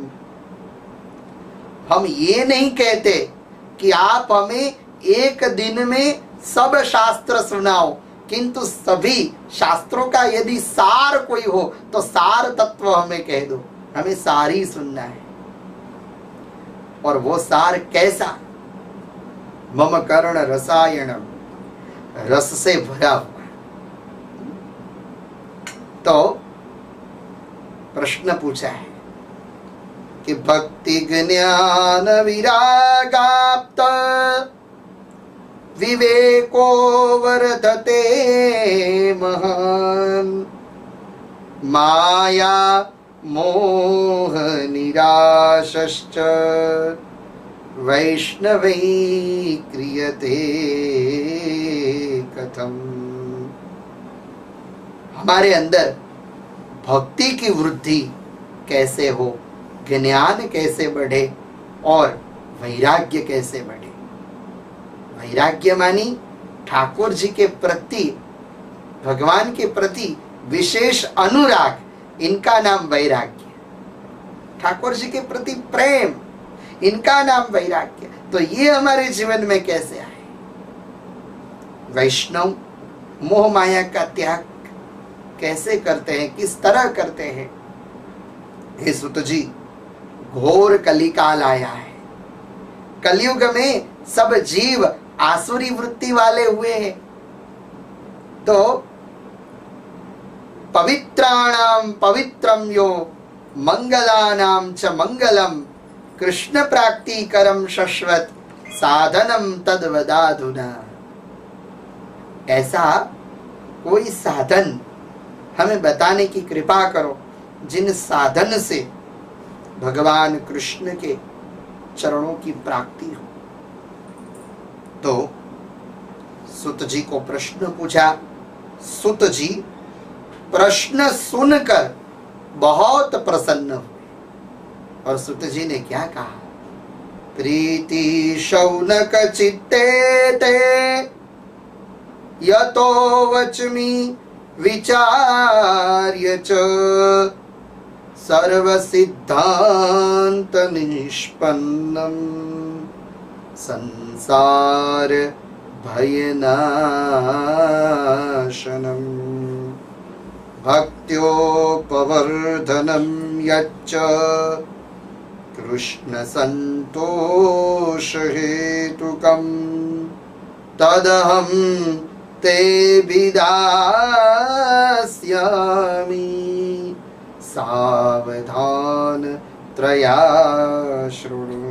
हम ये नहीं कहते कि आप हमें एक दिन में सब शास्त्र सुनाओ, किंतु सभी शास्त्रों का यदि सार कोई हो तो सार तत्व हमें कह दो। हमें सार ही सुनना है। और वो सार कैसा? मम कर्ण रसायनम, रस से भरा हुआ। तो प्रश्न पूछा है कि भक्ति ज्ञान विरागाप्त विवेको वर्धते महान माया मोह निराशश्च वैष्णवै क्रियते कथम। हमारे अंदर भक्ति की वृद्धि कैसे हो, ज्ञान कैसे बढ़े और वैराग्य कैसे बढ़े। वैराग्य मानी ठाकुर जी के प्रति, भगवान के प्रति विशेष अनुराग, इनका नाम वैराग्य। ठाकुर जी के प्रति प्रेम, इनका नाम वैराग्य। तो ये हमारे जीवन में कैसे आए? वैष्णव मोह माया का त्याग कैसे करते हैं, किस तरह करते हैं? हे सुत जी, घोर कलिकाल आया है। कलयुग में सब जीव आसुरी वृत्ति वाले हुए हैं। तो पवित्राणाम पवित्रम यो मंगलानाम च मंगलम कृष्ण प्राप्तिकरम शश्वत साधनम तद्वदाधुना। ऐसा कोई साधन हमें बताने की कृपा करो जिन साधन से भगवान कृष्ण के चरणों की प्राप्ति हो। तो सुत जी को प्रश्न पूछा। सुत जी प्रश्न सुनकर बहुत प्रसन्न हुए और सुत जी ने क्या कहा? प्रीति शौनक चित्ते ते यतो वचमि विचार्य च सर्वसिद्धान्त निष्पन्नं संसार भयनाशनम् भक्त्योपवर्धनं यच्च कृष्ण संतोषहेतुकं तदहं ते विदास्यामि सावधान त्रया शृणु।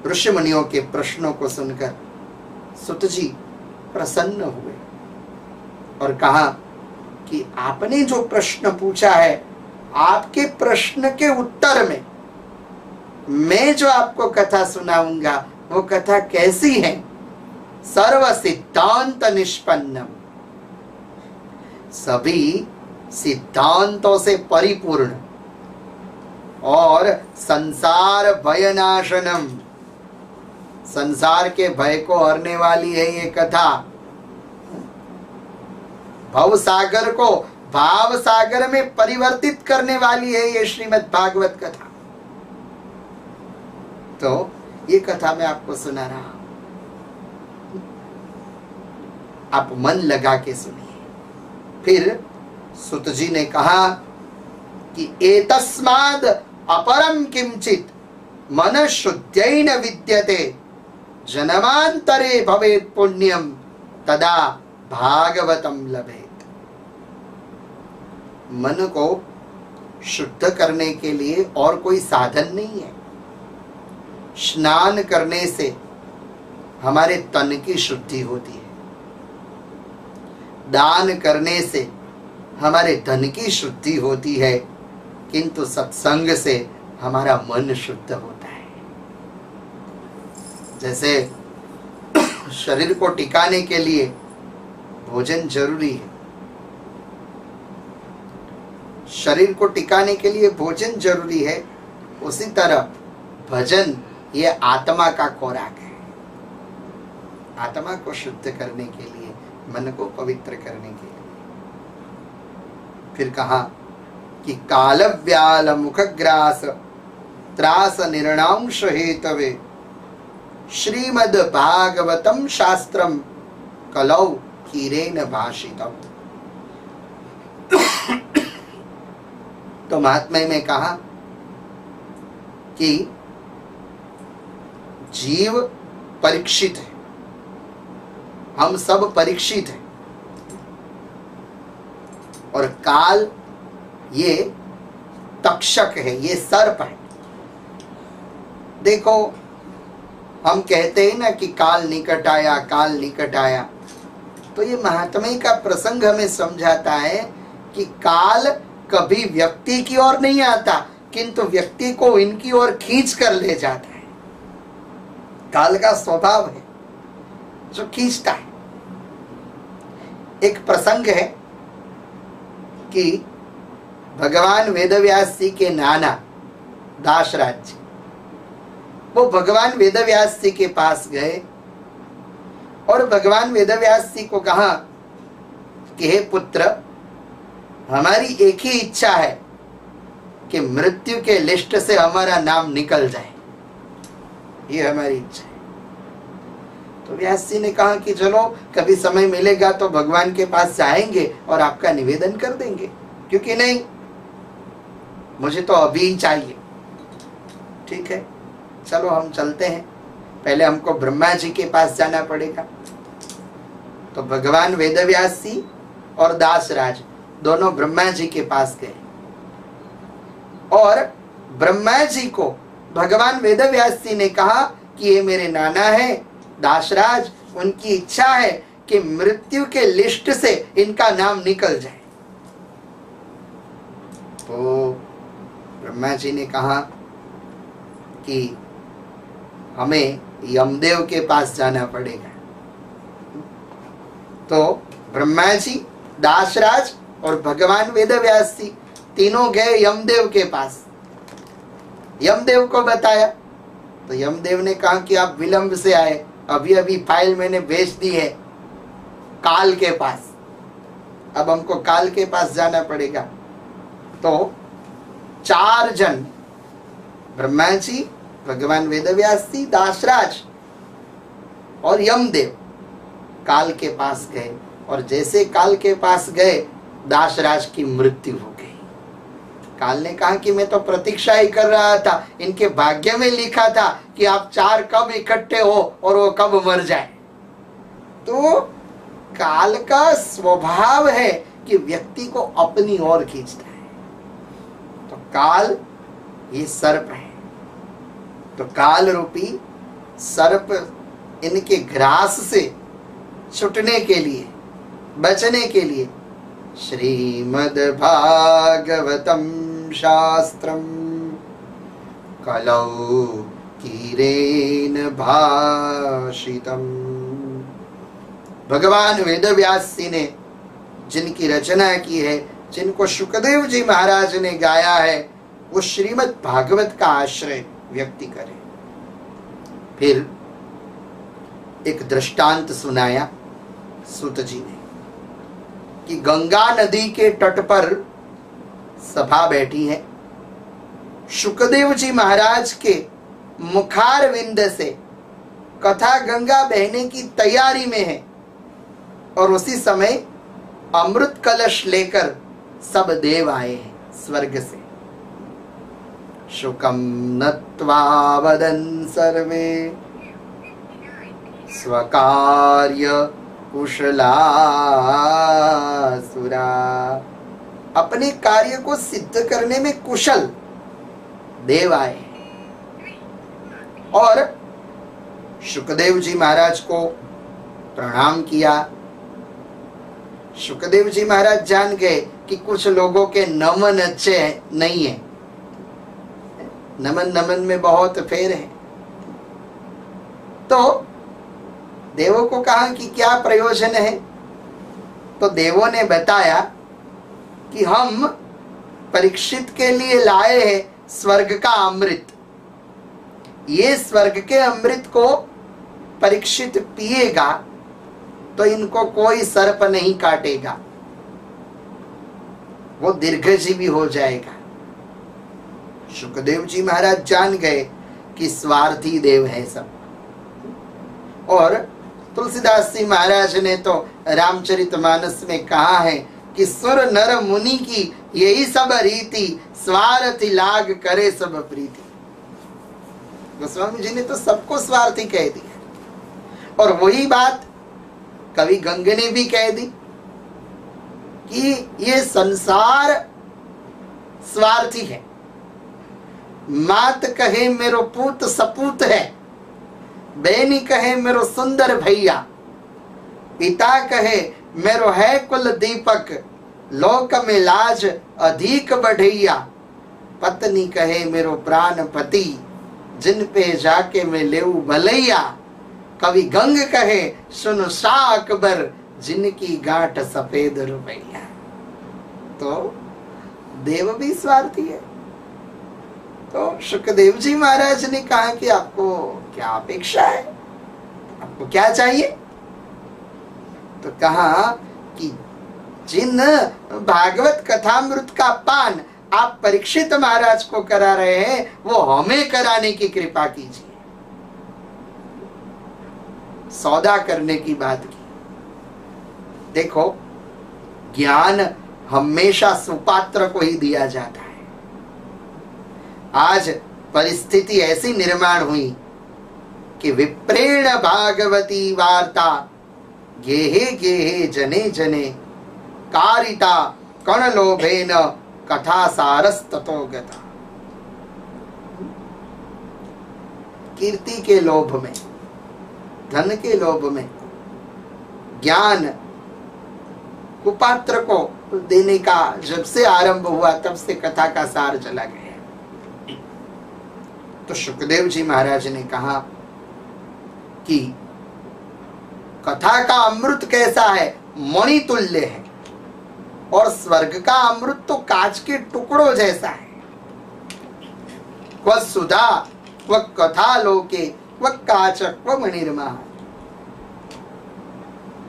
ऋषि मुनियों के प्रश्नों को सुनकर सुत जी प्रसन्न हुए और कहा कि आपने जो प्रश्न पूछा है, आपके प्रश्न के उत्तर में मैं जो आपको कथा सुनाऊंगा वो कथा कैसी है? सर्व सिद्धांत निष्पन्नम, सभी सिद्धांतों से परिपूर्ण, और संसार भयनाशनम, संसार के भय को हरने वाली है ये कथा। भव सागर को भाव सागर में परिवर्तित करने वाली है ये श्रीमद् भागवत कथा। तो ये कथा मैं आपको सुना रहा हूं, आप मन लगा के सुनिए। फिर सुत जी ने कहा कि एतस्माद् अपरम किंचित मन शुद्धेन विद्यते जन्मांतरे भवेत् पुण्यम तदा भागवतम लभेत। मन को शुद्ध करने के लिए और कोई साधन नहीं है। स्नान करने से हमारे तन की शुद्धि होती है, दान करने से हमारे धन की शुद्धि होती है, किंतु सत्संग से हमारा मन शुद्ध होता है। जैसे शरीर को टिकाने के लिए भोजन जरूरी है, शरीर को टिकाने के लिए भोजन जरूरी है, उसी तरह भजन ये आत्मा का खुराक है। आत्मा को शुद्ध करने के लिए, मन को पवित्र करने के लिए। फिर कहा कि कालव्याल मुखग्रास त्रास निर्णांश हेतवे श्रीमद् भागवतम शास्त्रम कलौ कीरेन भाषितम। तो महात्मा में कहा कि जीव परीक्षित है, हम सब परीक्षित हैं, और काल ये तक्षक है, ये सर्प है। देखो, हम कहते हैं ना कि काल निकट आया, काल निकट आया, तो ये महात्मा का प्रसंग हमें समझाता है कि काल कभी व्यक्ति की ओर नहीं आता, किंतु व्यक्ति को इनकी ओर खींच कर ले जाता है। काल का स्वभाव है जो खींचता है। एक प्रसंग है कि भगवान वेदव्यास जी के नाना दाशराज जी, वो भगवान वेदव्यास जी के पास गए और भगवान वेदव्यास जी को कहा कि हे पुत्र, हमारी एक ही इच्छा है कि मृत्यु के लिस्ट से हमारा नाम निकल जाए, ये हमारी इच्छा है। तो व्यास जी ने कहा कि चलो कभी समय मिलेगा तो भगवान के पास जाएंगे और आपका निवेदन कर देंगे, क्योंकि नहीं, मुझे तो अभी ही चाहिए। ठीक है, चलो हम चलते हैं, पहले हमको ब्रह्मा जी के पास जाना पड़ेगा। तो भगवान वेदव्यास जी और दासराज दोनों ब्रह्मा जी के पास गए, और ब्रह्मा जी को भगवान वेदव्यास जी ने कहा कि ये मेरे नाना है दासराज, उनकी इच्छा है कि मृत्यु के लिस्ट से इनका नाम निकल जाए। तो ब्रह्मा जी ने कहा कि हमें यमदेव के पास जाना पड़ेगा। तो ब्रह्मा जी, दासराज और भगवान वेदव्यास जी तीनों गए यमदेव के पास। यमदेव को बताया तो यमदेव ने कहा कि आप विलंब से आए, अभी अभी फाइल मैंने भेज दी है काल के पास, अब हमको काल के पास जाना पड़ेगा। तो 4 जन, ब्रह्मा जी, भगवान वेदव्यास जी, दासराज और यमदेव काल के पास गए। और जैसे काल के पास गए, दासराज की मृत्यु हो गई। काल ने कहा कि मैं तो प्रतीक्षा ही कर रहा था, इनके भाग्य में लिखा था कि आप 4 कब इकट्ठे हो और वो कब मर जाए। तो काल का स्वभाव है कि व्यक्ति को अपनी ओर खींचता है। तो काल ये सर्प है, तो काल रूपी सर्प इनके ग्रास से छुटने के लिए, बचने के लिए श्रीमद् भागवतम शास्त्रम कलौ कीरेन भाषितम। भगवान वेदव्यास जी ने जिनकी रचना की है, जिनको शुकदेव जी महाराज ने गाया है, वो श्रीमद् भागवत का आश्रय व्यक्ति करे। फिर एक दृष्टांत सुनाया सूत जी ने कि गंगा नदी के तट पर सभा बैठी है। शुकदेव जी महाराज के मुखार विंद से कथा गंगा बहने की तैयारी में है और उसी समय अमृत कलश लेकर सब देव आए हैं स्वर्ग से। शुकम नत्वा वदन् सर्वे स्वकार्य कुशलासुरा। अपने कार्य को सिद्ध करने में कुशल देव आए और शुकदेव जी महाराज को प्रणाम किया। शुकदेव जी महाराज जान गए कि कुछ लोगों के नमन अच्छे नहीं है, नमन नमन में बहुत फेर है। तो देवों को कहा कि क्या प्रयोजन है। तो देवों ने बताया कि हम परीक्षित के लिए लाए हैं स्वर्ग का अमृत। ये स्वर्ग के अमृत को परीक्षित पिएगा तो इनको कोई सर्प नहीं काटेगा, वो दीर्घजीवी हो जाएगा। शुकदेव जी महाराज जान गए कि स्वार्थी देव है सब। और तुलसीदास जी महाराज ने तो रामचरितमानस में कहा है कि सुर नर मुनि की यही सब रीति, स्वार्थी लाग करे सब प्रीति। गोस्वामी जी ने तो सबको स्वार्थी कह दिया। और वही बात कवि गंग ने भी कह दी कि ये संसार स्वार्थी है। मात कहे मेरो पूत सपूत है, बेनी कहे मेरो सुंदर भैया, पिता कहे मेरो है कुल दीपक, लोक में लाज अधिक बढ़ैया, पत्नी कहे मेरो प्राण पति, जिन पे जाके मैं लेऊ भलैया। कवि गंग कहे सुन शाह अकबर, जिनकी गांठ सफेद रुपैया। तो देव भी स्वार्थी है। तो शुकदेव जी महाराज ने कहा कि आपको क्या अपेक्षा है, आपको क्या चाहिए। तो कहा कि जिन भागवत कथामृत का पान आप परीक्षित महाराज को करा रहे हैं, वो हमें कराने की कृपा कीजिए। सौदा करने की बात की। देखो, ज्ञान हमेशा सुपात्र को ही दिया जाता है। आज परिस्थिति ऐसी निर्माण हुई कि विप्रेण भागवती वार्ता, गेहे गेहे जने जने, कारिता कण लोभेन कथा सारस्ततो गता। कीर्ति के लोभ में, धन के लोभ में, ज्ञान कुपात्र को देने का जब से आरंभ हुआ, तब से कथा का सार चला गया। तो शुकदेव जी महाराज ने कहा कि कथा का अमृत कैसा है, मणि तुल्य है, और स्वर्ग का अमृत तो कांच के टुकड़ों जैसा है। क्व सुधा क्व कथा लोके क्व काच क्व मणिर्मा।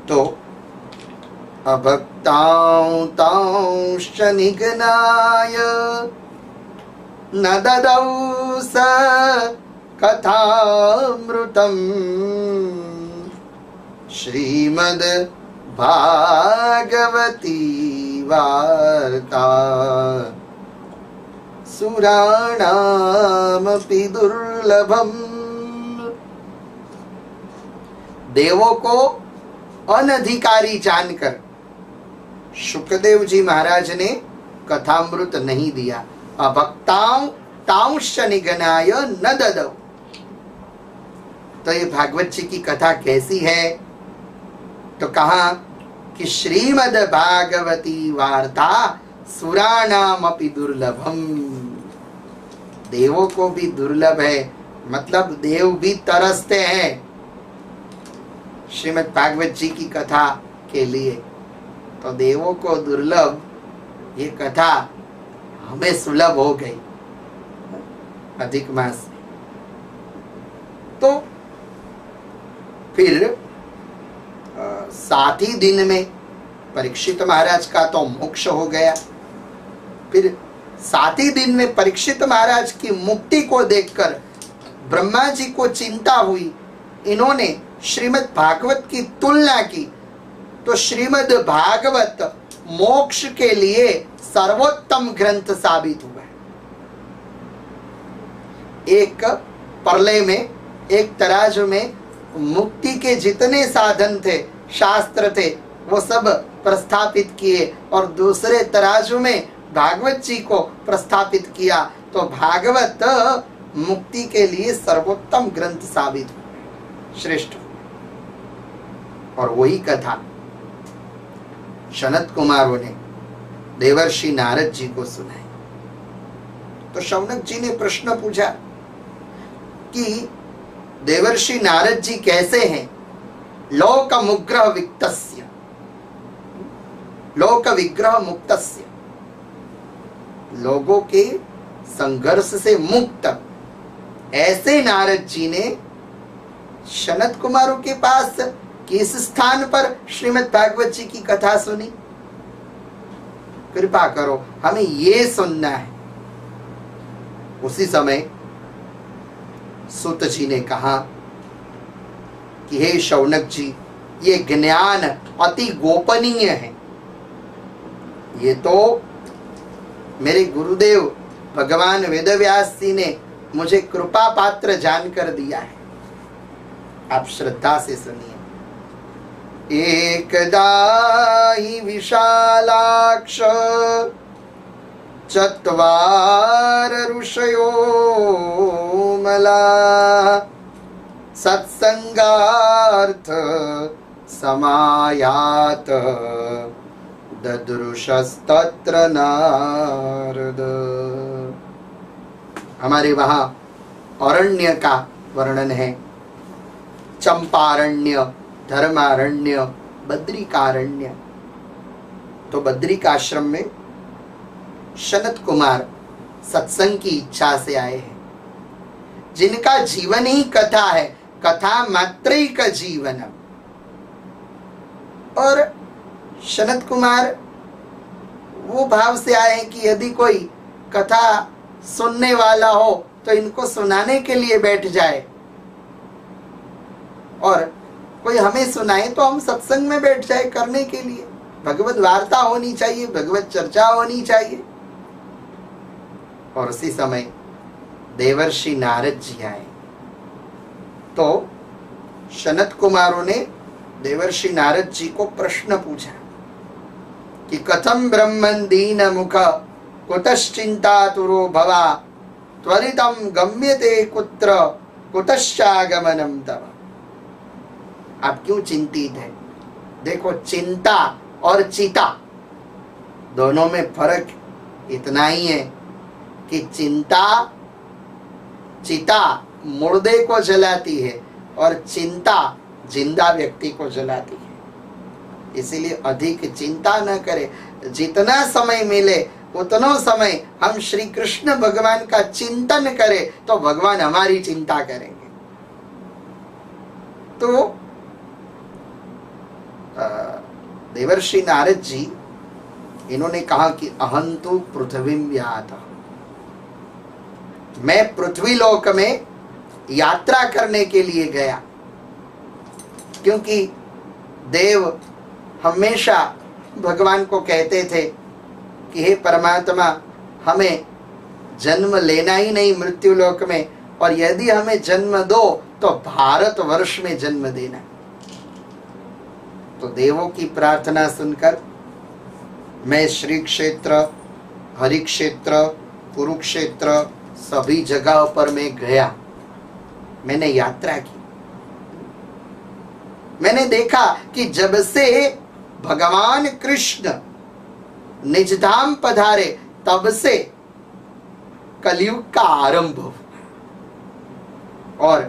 तो अभक्तां तांश्च निघ्नाय न ददौ स कथामृतम् श्रीमद् भागवती वार्ता सुराणामपि दुर्लभम्। देवों को अनधिकारी जानकर शुकदेव जी महाराज ने कथामृत नहीं दिया। अभक्तां तांश्च निघ्नाय न ददौ। तो ये भागवत जी की कथा कैसी है? तो कहा कि श्रीमद् भागवती वार्ता सुराणामपि दुर्लभम। देवों को भी दुर्लभ है, मतलब देव भी तरसते हैं श्रीमद् भागवत जी की कथा के लिए। तो देवों को दुर्लभ ये कथा हमें सुलभ हो गई अधिक मास। तो फिर 7 ही दिन में परीक्षित महाराज का तो मोक्ष हो गया। फिर 7 ही दिन में परीक्षित महाराज की मुक्ति को देखकर ब्रह्मा जी को चिंता हुई। इन्होंने श्रीमद् भागवत की तुलना की तो श्रीमद् भागवत मोक्ष के लिए सर्वोत्तम ग्रंथ साबित हुआ। एक परले में, एक तराजू में मुक्ति के जितने साधन थे, शास्त्र थे, वो सब प्रस्थापित किए और दूसरे तराजू में भागवत जी को प्रस्थापित किया। तो भागवत मुक्ति के लिए सर्वोत्तम ग्रंथ साबित हुआ, श्रेष्ठ। और वही कथा सनत कुमारों ने देवर्षि नारद जी को सुनाई। तो शौनक जी ने प्रश्न पूछा कि देवर्षि नारद जी कैसे हैं? लोक मुग्रह विक्तस्य, लोक विग्रह मुक्तस्य, लोगों के संघर्ष से मुक्त ऐसे नारद जी ने सनत कुमारों के पास किस स्थान पर श्रीमद् भागवत जी की कथा सुनी? कृपा करो, हमें ये सुनना है। उसी समय सुत जी ने कहा कि हे शौनक जी, ये ज्ञान अति गोपनीय है। ये तो मेरे गुरुदेव भगवान वेदव्यास जी ने मुझे कृपा पात्र जानकर दिया है। आप श्रद्धा से सुनिए। एकदा हि विशालाक्ष चत्वार ऋषयो मला सत्संगार्थ समायात ददृशस्तत्र नारद। हमारे वहां अरण्य का वर्णन है, चंपारण्य, धर्मारण्य, बद्रिकारण्य। तो बद्रिकाश्रम में सनत कुमार सत्संग की इच्छा से आए हैं, जिनका जीवन ही कथा है, कथा मात्रैक जीवनम। और सनत कुमार वो भाव से आए हैं कि यदि कोई कथा सुनने वाला हो तो इनको सुनाने के लिए बैठ जाए, और कोई हमें सुनाए तो हम सत्संग में बैठ जाए करने के लिए। भगवत वार्ता होनी चाहिए, भगवत चर्चा होनी चाहिए। और उसी समय देवर्षि नारद जी आए। तो सनत कुमारों ने देवर्षि नारद जी को प्रश्न पूछा कि कथम ब्रह्मन् दीन मुख कुतश्चिंतातुरो भवा त्वरितम गम्यते कुत्र कुतश्चागमनम तव। आप क्यों चिंतित है? देखो, चिंता और चिता दोनों में फर्क इतना ही है कि चिता मुर्दे को जलाती है और चिंता जिंदा व्यक्ति को जलाती है। इसीलिए अधिक चिंता न करें। जितना समय मिले उतना समय हम श्री कृष्ण भगवान का चिंतन करें तो भगवान हमारी चिंता करेंगे। तो देवर्षि नारद जी इन्होंने कहा कि अहंतु पृथ्वीं व्यातः, मैं पृथ्वी लोक में यात्रा करने के लिए गया। क्योंकि देव हमेशा भगवान को कहते थे कि हे परमात्मा, हमें जन्म लेना ही नहीं मृत्यु लोक में, और यदि हमें जन्म दो तो भारत वर्ष में जन्म देना। तो देवों की प्रार्थना सुनकर मैं श्री क्षेत्र, हरि क्षेत्र, कुरुक्षेत्र सभी जगह पर मैं गया, मैंने यात्रा की। मैंने देखा कि जब से भगवान कृष्ण निजधाम पधारे तब से कलयुग का आरंभ हुआ, और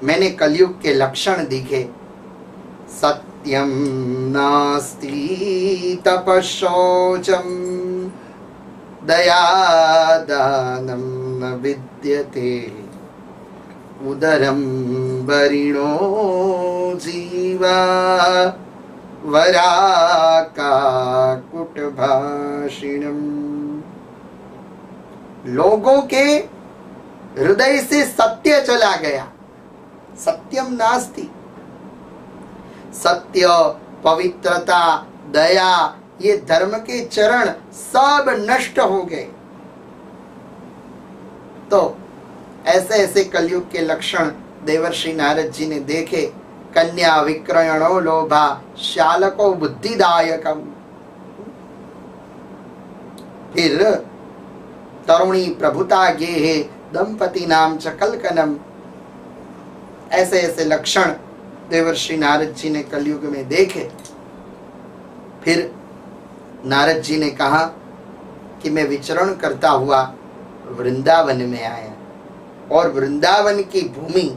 मैंने कलयुग के लक्षण दिखे। सत्यम नास्ति तपशौचम दयादानं न विद्यते उदरं वरिणो जीवा वराकाकुटभाषिणम्। लोगों के हृदय से सत्य चला गया। सत्यम नास्ति, सत्य, पवित्रता, दया, ये धर्म के चरण सब नष्ट हो गए। तो ऐसे ऐसे कलयुग के लक्षण देवर्षि नारद जी ने देखे। कन्या विक्रयणो लोभा शालको बुद्धिदायकम। फिर तरुणी प्रभुता गेहे दंपति नाम च कलकनम। ऐसे ऐसे लक्षण देवर्षि नारद जी ने कलयुग में देखे। फिर नारद जी ने कहा कि मैं विचरण करता हुआ वृंदावन में आया, और वृंदावन की भूमि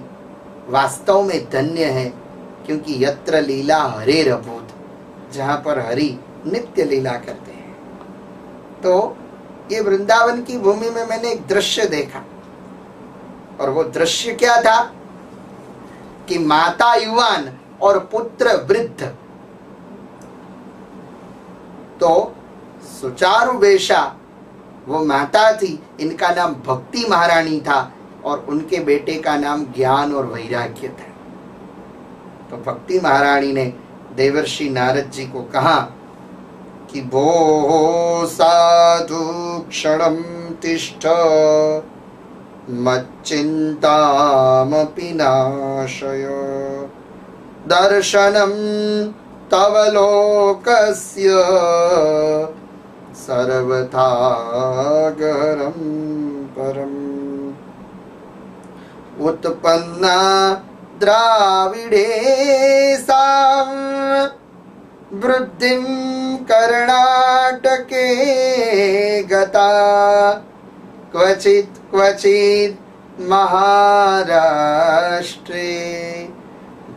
वास्तव में धन्य है, क्योंकि यत्र लीला हरेर अभूत, जहां पर हरि नित्य लीला करते हैं। तो ये वृंदावन की भूमि में मैंने एक दृश्य देखा, और वो दृश्य क्या था कि माता युवान और पुत्र वृद्ध। तो सुचारु वेशा वो माता थी, इनका नाम भक्ति महारानी था, और उनके बेटे का नाम ज्ञान और वैराग्य था। तो भक्ति महारानी ने देवर्षि नारद जी को कहा कि भो साधु क्षणं तिष्ठ मच्चिन्तामपि नाशय दर्शनं तव लोकस्य सर्वथा गहनं परम् उत्पन्ना द्राविडे सां वृद्धिं कर्णाटके गता क्वचित् क्वचित् महाराष्ट्रे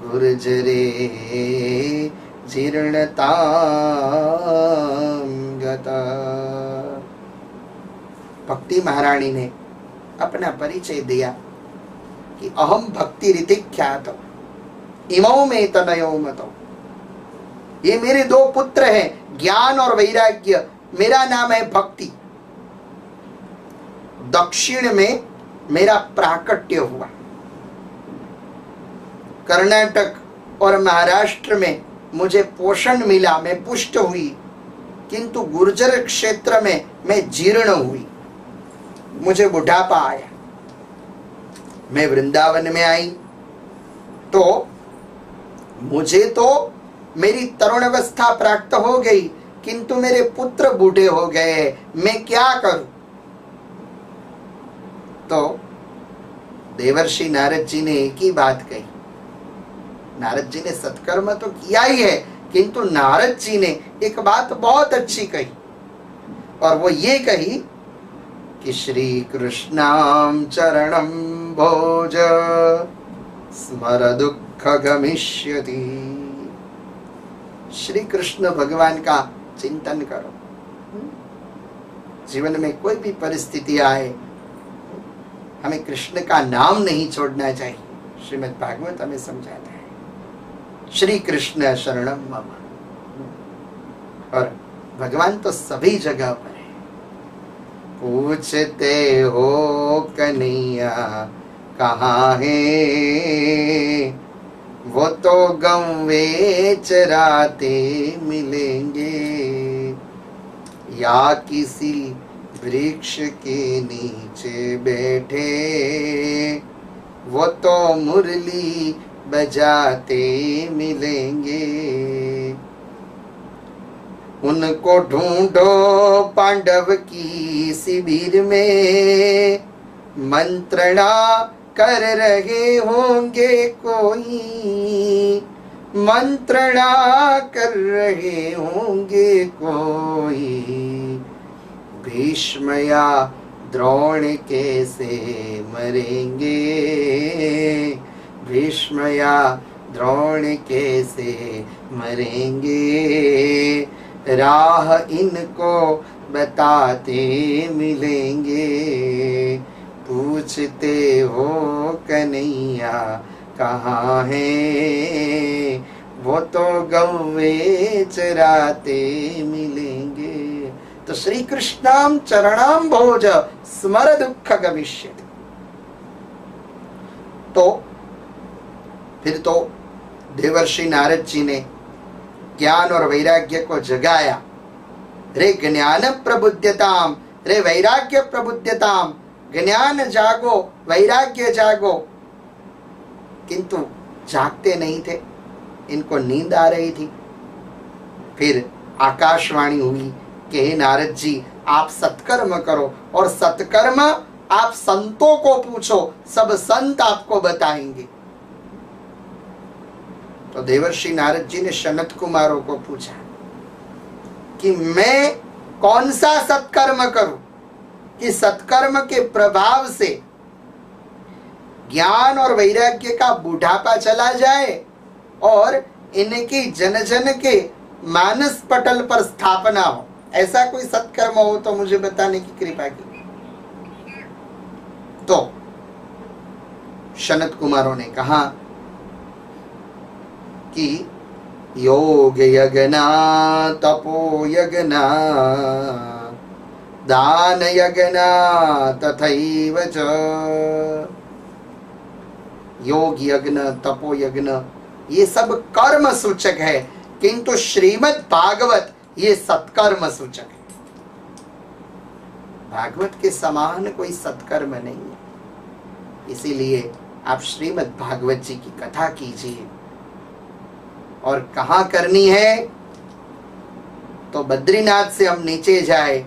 गुर्जरे जीर्णतां गता। भक्ति महारानी ने अपना परिचय दिया कि अहम भक्ति रीति ख्यात इमौ में तनयो मतो। ये मेरे दो पुत्र हैं, ज्ञान और वैराग्य। मेरा नाम है भक्ति। दक्षिण में मेरा प्राकट्य हुआ, कर्नाटक और महाराष्ट्र में मुझे पोषण मिला, मैं पुष्ट हुई, किंतु गुर्जर क्षेत्र में मैं जीर्ण हुई, मुझे बुढ़ापा आया। मैं वृंदावन में आई तो मुझे तो मेरी तरुण अवस्था प्राप्त हो गई, किंतु मेरे पुत्र बूढ़े हो गए, मैं क्या करूं? तो देवर्षि नारद जी ने एक ही बात कही। नारद जी ने सत्कर्म तो किया ही है, किंतु नारद जी ने एक बात बहुत अच्छी कही, और वो ये कही कि श्री कृष्णाम चरणम भोज स्मर दुख गमिष्यति। श्री कृष्ण भगवान का चिंतन करो। जीवन में कोई भी परिस्थिति आए, हमें कृष्ण का नाम नहीं छोड़ना चाहिए। श्रीमद् भागवत हमें समझाता है, श्री कृष्ण शरणम मम। और भगवान तो सभी जगह पर है। पूछते हो कन्हैया कहाँ है, वो तो गौवे चराते मिलेंगे, या किसी वृक्ष के नीचे बैठे, वो तो मुरली बजाते मिलेंगे। उनको ढूंढो पांडव की शिविर में, मंत्रणा कर रहे होंगे कोई, मंत्रणा कर रहे होंगे कोई। भीष्म या द्रोण कैसे मरेंगे, भीष्म या द्रोण कैसे मरेंगे, राह इनको बताते मिलेंगे। पूछते हो कन्हैया कहाँ है, वो तो गौवे चराते मिलेंगे। तो श्री कृष्णाम चरणाम भोज स्मर दुख गमिष्यति। तो फिर तो देवर्षि नारद जी ने ज्ञान और वैराग्य को जगाया। रे ज्ञान प्रबुद्धताम, रे वैराग्य प्रबुद्धताम, ज्ञान जागो वैराग्य जागो। किंतु जागते नहीं थे, इनको नींद आ रही थी। फिर आकाशवाणी हुई कि हे नारद जी, आप सत्कर्म करो, और सत्कर्म आप संतों को पूछो, सब संत आपको बताएंगे। तो देवर्षि नारद जी ने सनत कुमारों को पूछा कि मैं कौन सा सत्कर्म करूं कि सत्कर्म के प्रभाव से ज्ञान और वैराग्य का बुढ़ापा चला जाए और इनकी जन जन के मानस पटल पर स्थापना हो। ऐसा कोई सत्कर्म हो तो मुझे बताने की कृपा की। तो सनत कुमारों ने कहा कि योग यज्ञना, तपो यज्ञना, दान यज्ञना तथैव च। योग यज्ञ, तपो यज्ञ ये सब कर्म सूचक है, किंतु श्रीमद् भागवत ये सत्कर्म सूचक है। भागवत के समान कोई सत्कर्म नहीं है। इसीलिए आप श्रीमद् भागवत जी की कथा कीजिए। और कहाँ करनी है? तो बद्रीनाथ से हम नीचे जाए,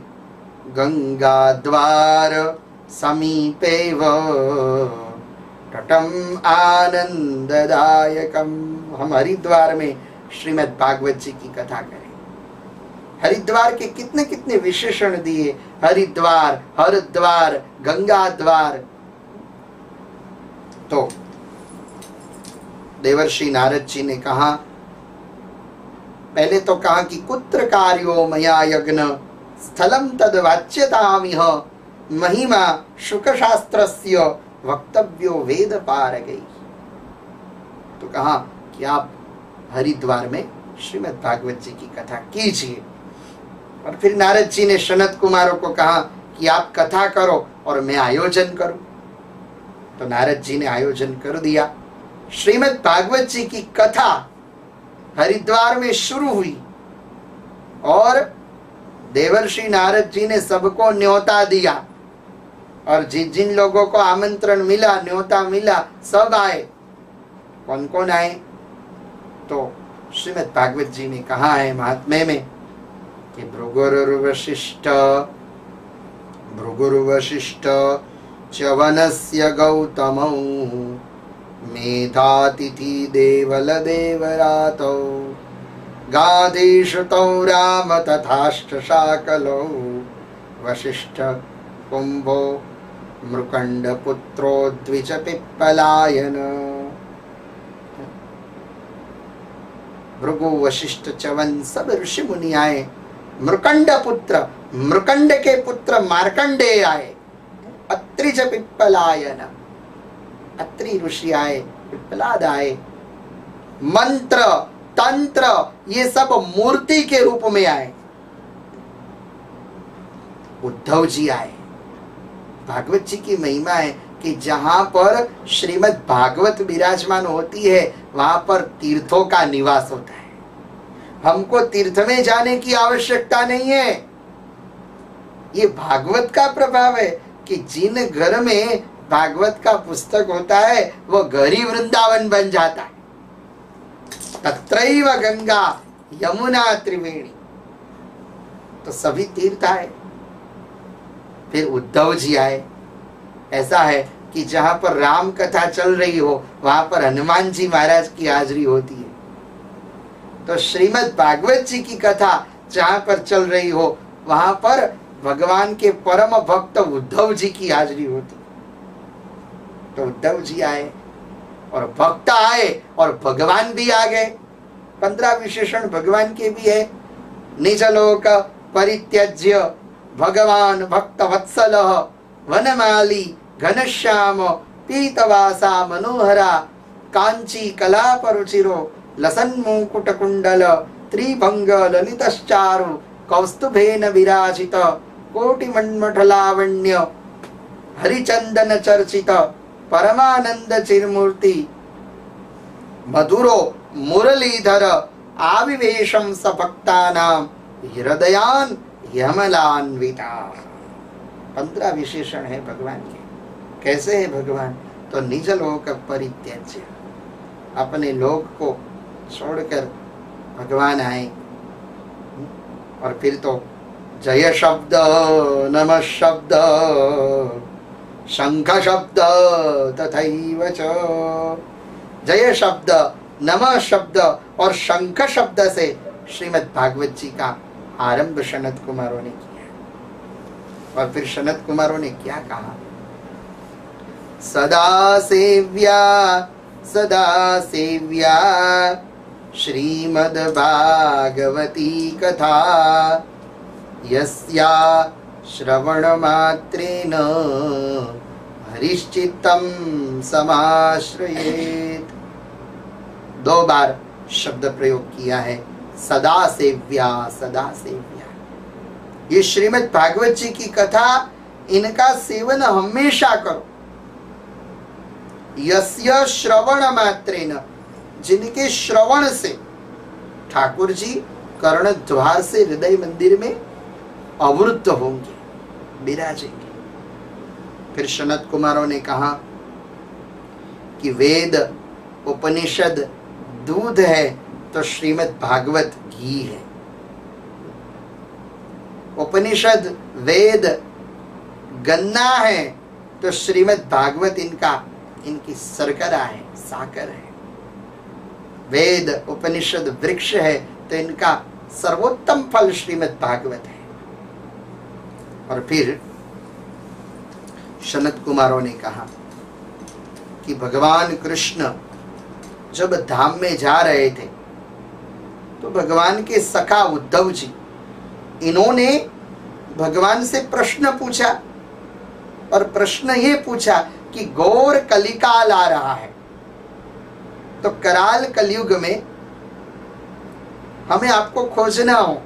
गंगा द्वार समीपेव तटम आनंददायकम। हम हरिद्वार में श्रीमद् भागवत जी की कथा करें। हरिद्वार के कितने कितने विशेषण दिए, हरिद्वार, हरद्वार, गंगा द्वार। तो देवर्षि नारद जी ने कहा, पहले तो कहा कि कुत्र कार्यो मया यज्ञ स्थलम तद वाच्यतामिह, महिमा शुक शास्त्रस्य वक्तव्यो वेद पार गई। तो कहा कि आप हरिद्वार में श्रीमद् भागवत जी की कथा कीजिए। और फिर नारद जी ने सनत कुमारों को कहा कि आप कथा करो और मैं आयोजन करूं। तो नारद जी ने आयोजन कर दिया। श्रीमद् भागवत जी की कथा हरिद्वार में शुरू हुई और देवर्षि नारद जी ने सबको न्योता दिया, और जिन जिन लोगों को आमंत्रण मिला, न्योता मिला, सब आए। कौन कौन आए? तो श्रीमद् भागवत जी ने कहा है महात्म्य में कि भृगुर्वशिष्ठ च्यवनस्य गौतमौ, मेधातिथि देवल देवरातौ, गाधीश्रुतौ राम तथाष्ट शाकलौ, वशिष्ठ कुंभो मृकंड पुत्रो द्विज पिप्पलायन। भृगु वशिष्ठ च्यवन सब ऋषि मुनि आए। मृकंड पुत्र, मृकंड के पुत्र मार्कंडेय आए। अत्रिज पिप्पलायन, अत्रि ऋषि आए, पिप्पलाद आए। मंत्र तंत्र, ये सब मूर्ति के रूप में आए। उद्धव जी आए। भागवत जी की महिमा है कि जहां पर श्रीमद् भागवत विराजमान होती है वहां पर तीर्थों का निवास होता है। हमको तीर्थ में जाने की आवश्यकता नहीं है। ये भागवत का प्रभाव है कि जिन घर में भागवत का पुस्तक होता है वो घर ही वृंदावन बन जाता है। तत्रैव गंगा यमुना त्रिवेणी, तो सभी तीर्थ आए। फिर उद्धव जी आए। ऐसा है कि जहां पर राम कथा चल रही हो वहां पर हनुमान जी महाराज की हाजिरी होती है। तो श्रीमद् भागवत जी की कथा जहां पर चल रही हो वहां पर भगवान के परम भक्त उद्धव जी की हाजिरी होती। तो उद्धव जी आए और भक्त आए और भगवान भी आ गए। 15 विशेषण भगवान के भी है। निजलोक परित्यज्य भगवान भक्त वत्सल वनमाली घनश्याम पीतवासा मनोहरा कांची कलापरुचिरो लसन्मुकुट कुंडल त्रिभंग ललितश्चारु कौस्तुभेन विराजित कोटिमन्मठ लावण्य हरिचंदन चर्चित परमानंद चिरमूर्ति मधुरो मुरलीधर आविवेशम स भक्तानां हृदयान यमलान्विता। 15 विशेषण है भगवान के। कैसे है भगवान? तो निज लोक परित्यज्य, अपने लोक को छोड़कर भगवान आए। और फिर तो जय शब्द, नमः शब्द, शंख शब्द तथैव च। जय शब्द, नमः शब्द और शंख शब्द से श्रीमद् भागवत जी का आरंभ सनत कुमारों ने किया। और फिर सनत कुमारों ने क्या कहा? सदा सेव्या सदा सेव्या श्रीमद् भागवती कथा यस्या श्रवण मात्रेन हरिश्चित्तं समाश्रयेत्। 2 बार शब्द प्रयोग किया है, सदा सेव्या सदा सेव्या। ये श्रीमद् भागवत जी की कथा, इनका सेवन हमेशा करो। यस्य श्रवण मात्रेन, जिनके श्रवण से ठाकुर जी कर्ण द्वार से हृदय मंदिर में अवरुद्ध होंगे, विराजेंगे। फिर सनत कुमारों ने कहा कि वेद उपनिषद दूध है तो श्रीमद् भागवत घी है। उपनिषद वेद गन्ना है तो श्रीमद् भागवत इनकी शर्करा है, साकर है। वेद उपनिषद वृक्ष है तो इनका सर्वोत्तम फल श्रीमद् भागवत है। और फिर सनत कुमारों ने कहा कि भगवान कृष्ण जब धाम में जा रहे थे तो भगवान के सखा उद्धव जी, इन्होंने भगवान से प्रश्न पूछा। और प्रश्न ये पूछा कि घोर कलिकाल आ रहा है, तो कराल कलयुग में हमें आपको खोजना हो,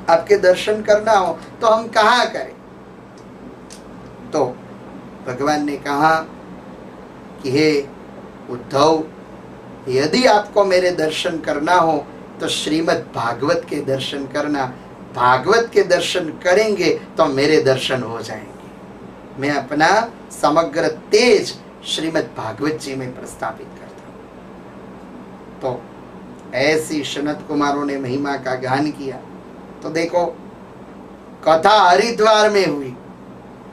आपके दर्शन करना हो तो हम कहाँ करें? तो भगवान ने कहा कि हे उद्धव, यदि आपको मेरे दर्शन करना हो तो श्रीमद् भागवत के दर्शन करना। भागवत के दर्शन करेंगे तो मेरे दर्शन हो जाएंगे। मैं अपना समग्र तेज श्रीमद् भागवत जी में प्रस्थापित करता हूं। तो ऐसी सनत कुमारों ने महिमा का गान किया। तो देखो, कथा हरिद्वार में हुई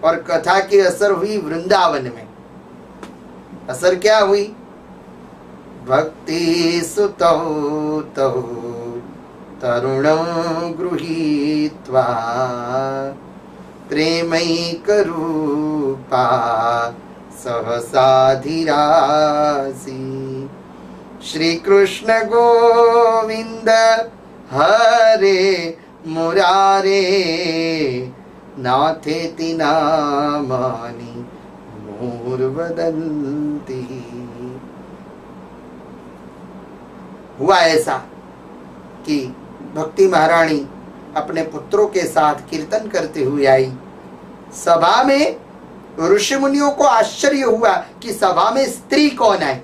और कथा की असर हुई वृंदावन में। असर क्या हुई? भक्ति सुतौ तौ तरुणं गृहीत्वा प्रेमैकरूपा सहसाधिरासी। श्री कृष्ण गोविंद हरे मुरारे नाथेति नामानि मुहुर्वदन्ति। हुआ ऐसा कि भक्ति महारानी अपने पुत्रों के साथ कीर्तन करते हुए आई। सभा में ऋषि मुनियों को आश्चर्य हुआ कि सभा में स्त्री कौन आई।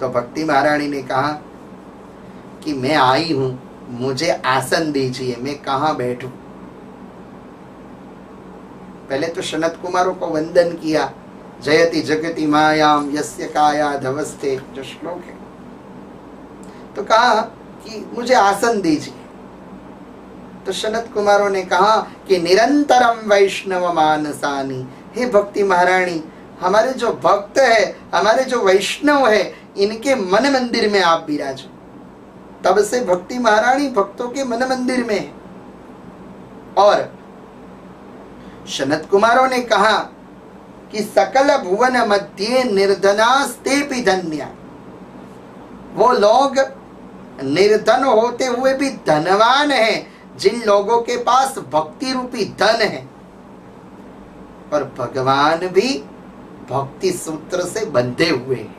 तो भक्ति महारानी ने कहा कि मैं आई हूं, मुझे आसन दीजिए, मैं कहां बैठूं। पहले तो सनत कुमारों को वंदन किया, जयति जगति मायाम यस्य काया धवस्ते, जो श्लोक है। तो कहा कि मुझे आसन दीजिए। तो सनत कुमारों ने कहा कि निरंतरम वैष्णव मानसानी, हे भक्ति महारानी, हमारे जो भक्त है, हमारे जो वैष्णव है, इनके मन मंदिर में आप विराजो। तब से भक्ति महारानी भक्तों के मन मंदिर में है। और सनत कुमारों ने कहा कि सकल भुवन मध्य निर्धनास्तेपि धन्या, वो लोग निर्धन होते हुए भी धनवान हैं जिन लोगों के पास भक्ति रूपी धन है। और भगवान भी भक्ति सूत्र से बंधे हुए हैं।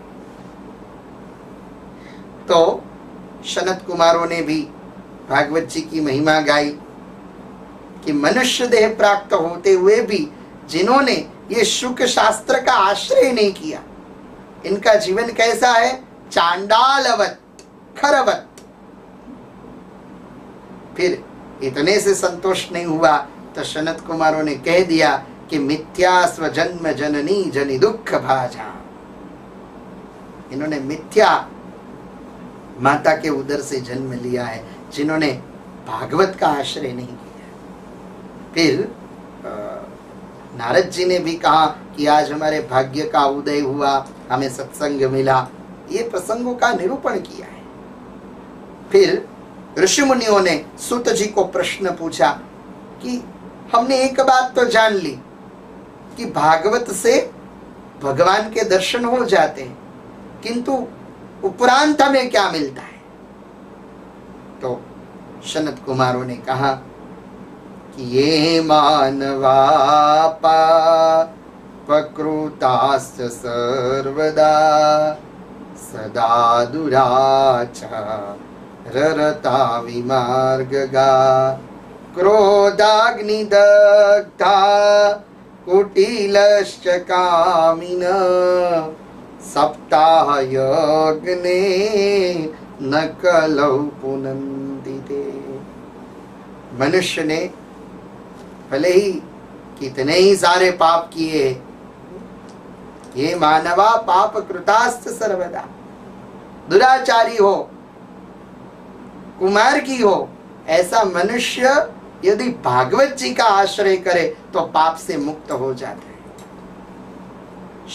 तो सनत कुमारों ने भी भागवत जी की महिमा गाई कि मनुष्य देह प्राप्त होते हुए भी जिन्होंने ये शुक शास्त्र का आश्रय नहीं किया, इनका जीवन कैसा है? चांडालवत, खरवत। फिर इतने से संतोष नहीं हुआ तो सनत कुमारों ने कह दिया कि मिथ्या स्वजन्म जननी जनि दुख भाजा। इन्होंने मिथ्या माता के उदर से जन्म लिया है, जिन्होंने भागवत का आश्रय नहीं किया। फिर नारद जी ने भी कहा कि आज हमारे भाग्य का उदय हुआ, हमें सत्संग मिला। ये प्रसंगों का निरूपण किया है। फिर ऋषि मुनियों ने सूत जी को प्रश्न पूछा कि हमने एक बात तो जान ली कि भागवत से भगवान के दर्शन हो जाते हैं, किंतु उपरांत हमें क्या मिलता है? तो सनत कुमारों ने कहा कि ये मानवा पापकृताश्च सर्वदा सदा दुराचाररता विमार्गगा क्रोधाग्निदग्धा कुटिलश्च कामिन सप्ताह यज्ञे न कलौ पुनन्ति ते। मनुष्य ने भले ही कितने ही सारे पाप किए, ये मानवा पाप कृतास्त सर्वदा, दुराचारी हो, कुमार की हो, ऐसा मनुष्य यदि भागवत जी का आश्रय करे तो पाप से मुक्त हो जाता है।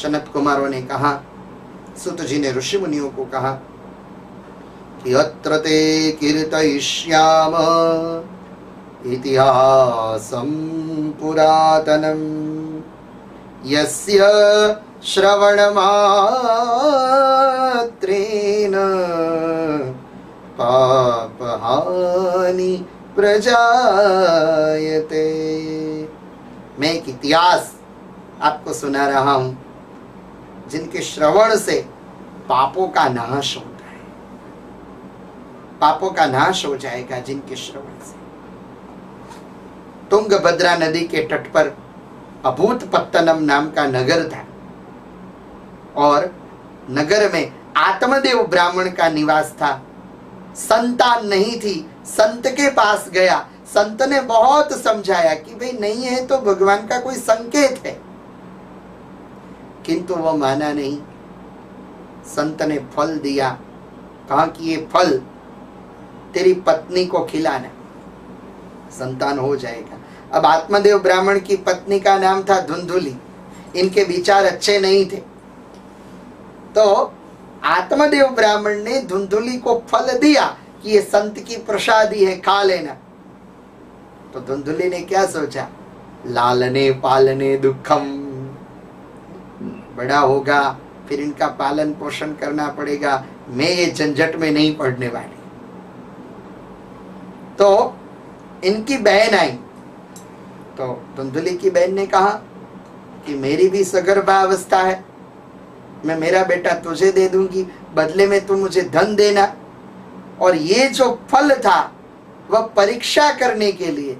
सनत कुमारों ने कहा, सुत जी ने ऋषि मुनियों को कहा कि अत्र ते कीर्तयिष्याम इतिहासं पुरातनं यस्य श्रवणमात्रेण पापहानि प्रजायते। मैं एक इतिहास आपको सुना रहा हूं जिनके श्रवण से पापों का नाश होता है। पापों का नाश हो जाएगा जिनके श्रवण से। तुंगभद्रा नदी के तट पर अभूतपत्तनम नाम का नगर था और नगर में आत्मदेव ब्राह्मण का निवास था। संतान नहीं थी, संत के पास गया। संत ने बहुत समझाया कि भाई नहीं है तो भगवान का कोई संकेत है, किंतु वो माना नहीं। संत ने फल दिया, कहा कि ये फल तेरी पत्नी को खिलाना, संतान हो जाएगा। अब आत्मदेव ब्राह्मण की पत्नी का नाम था धुंधुली। इनके विचार अच्छे नहीं थे, तो आत्मदेव ब्राह्मण ने धुंधुली को फल दिया कि ये संत की प्रसादी है, खा लेना। तो धुंधुली ने क्या सोचा, लालने पालने दुखम, बड़ा होगा फिर इनका पालन पोषण करना पड़ेगा, मैं ये झंझट में नहीं पड़ने वाली। तो इनकी बहन आई, तो धुंधुली की बहन ने कहा कि मेरी भी सगर्भावस्था है मैं मेरा बेटा तुझे दे दूंगी, बदले में तू मुझे धन देना। और ये जो फल था वह परीक्षा करने के लिए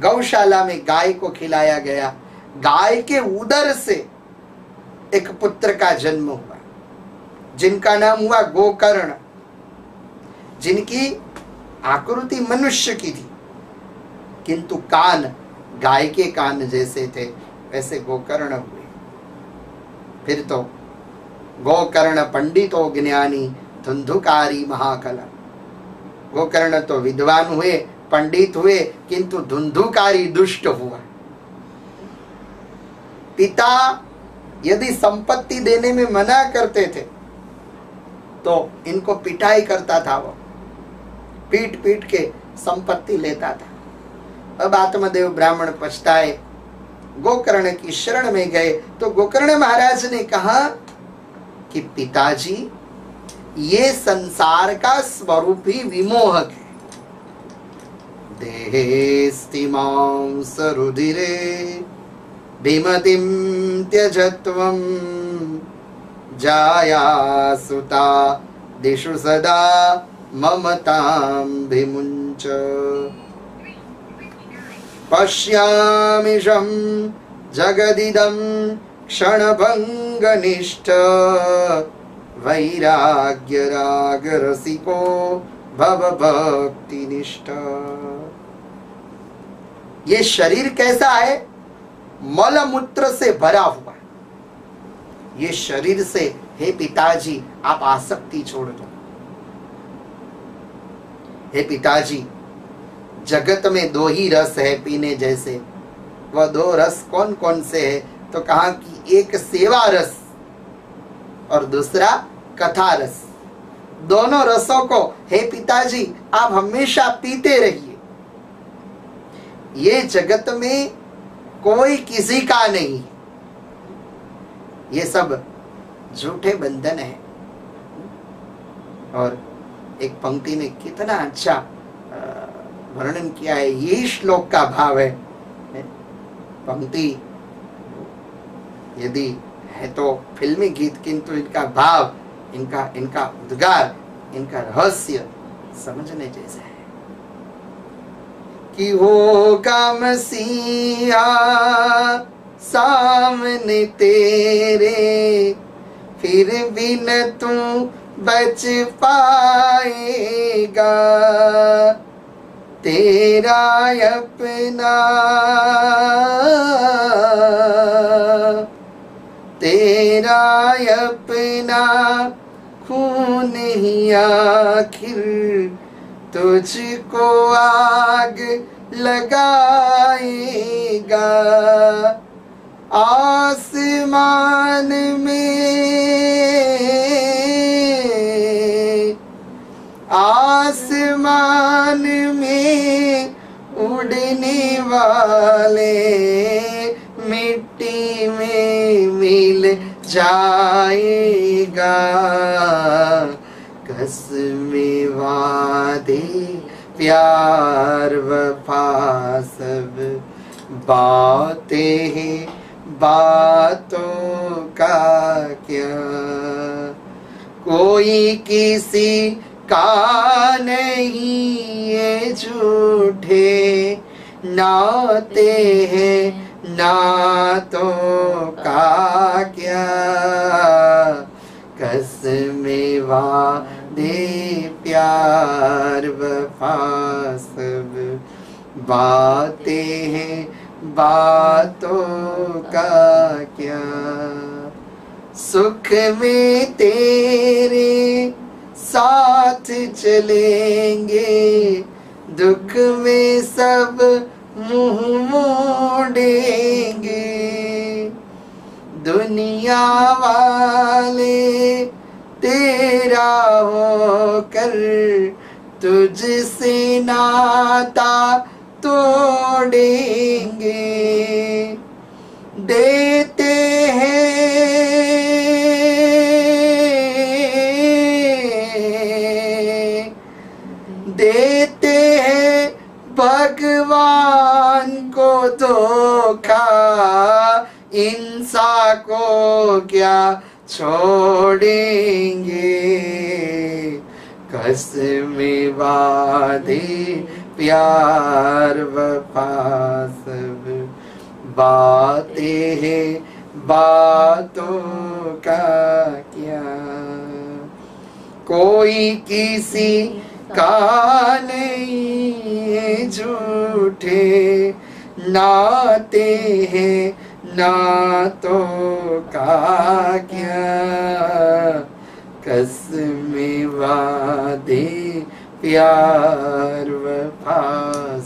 गौशाला में गाय को खिलाया गया। गाय के उदर से एक पुत्र का जन्म हुआ जिनका नाम हुआ गोकर्ण, जिनकी आकृति मनुष्य की थी किंतु कान गाय के कान जैसे थे, वैसे गोकर्ण हुए। फिर तो गोकर्ण पंडितो ज्ञानी धुंधुकारी महाकला। गोकर्ण तो विद्वान हुए, पंडित हुए, किंतु धुंधुकारी दुष्ट हुआ। पिता यदि संपत्ति देने में मना करते थे तो इनको पिटाई करता था, वो पीट पीट के संपत्ति लेता था। अब आत्मदेव ब्राह्मण पछताए, गोकर्ण की शरण में गए तो गोकर्ण महाराज ने कहा कि पिताजी, ये संसार का स्वरूप ही विमोहक है। देहेस्तिमांस रुधिरे विमतिं त्यजत्वं जाया सुता दिशु सदा ममतां विमुञ्च। पश्यामिषं जगदिदं क्षणभङ्गनिष्ठ वैराग्य राग रसिको भवभक्तिनिष्ठ। ये शरीर कैसा है? मल मूत्र से भरा हुआ। ये शरीर से हे पिताजी आप आसक्ति छोड़ दो। हे पिताजी, जगत में दो ही रस है पीने जैसे। वह दो रस कौन कौन से है? तो कहा कि एक सेवा रस और दूसरा कथा रस। दोनों रसों को हे पिताजी आप हमेशा पीते रहिए। ये जगत में कोई किसी का नहीं, ये सब झूठे बंधन है। और एक पंक्ति में कितना अच्छा वर्णन किया है, यही श्लोक का भाव है। पंक्ति यदि है तो फिल्मी गीत, किंतु इनका भाव, इनका उद्गार, इनका रहस्य समझने जैसा है। कि होगा मसीहा सामने तेरे, फिर भी न तू बच पाएगा। तेरा अपना, तेरा अपना खून ही आखिर तुझको आग लगाएगा। आसमान में उड़ने वाले मिट्टी में मिल जाएगा। कसमें वादे प्यार वफा सब बातें हैं, बातों का क्या। कोई किसी का नहीं, ये झूठे नाते हैं, नातों का क्या। कसमें वादे प्यार वफा सब बातें हैं, बातों का क्या। सुख में तेरे साथ चलेंगे, दुख में सब मुंह मोड़ेंगे। दुनिया वाले तेरा होकर तुझसे नाता तोड़ेंगे। देते हैं भगवान को धोखा, इंसान को क्या छोड़ेंगे, कसमें वादे प्यार वफा सब बातें हैं, बातों का क्या, कोई किसी का नहीं, झूठे नाते हैं, नातों का क्या, कसमें वादे प्यार वफा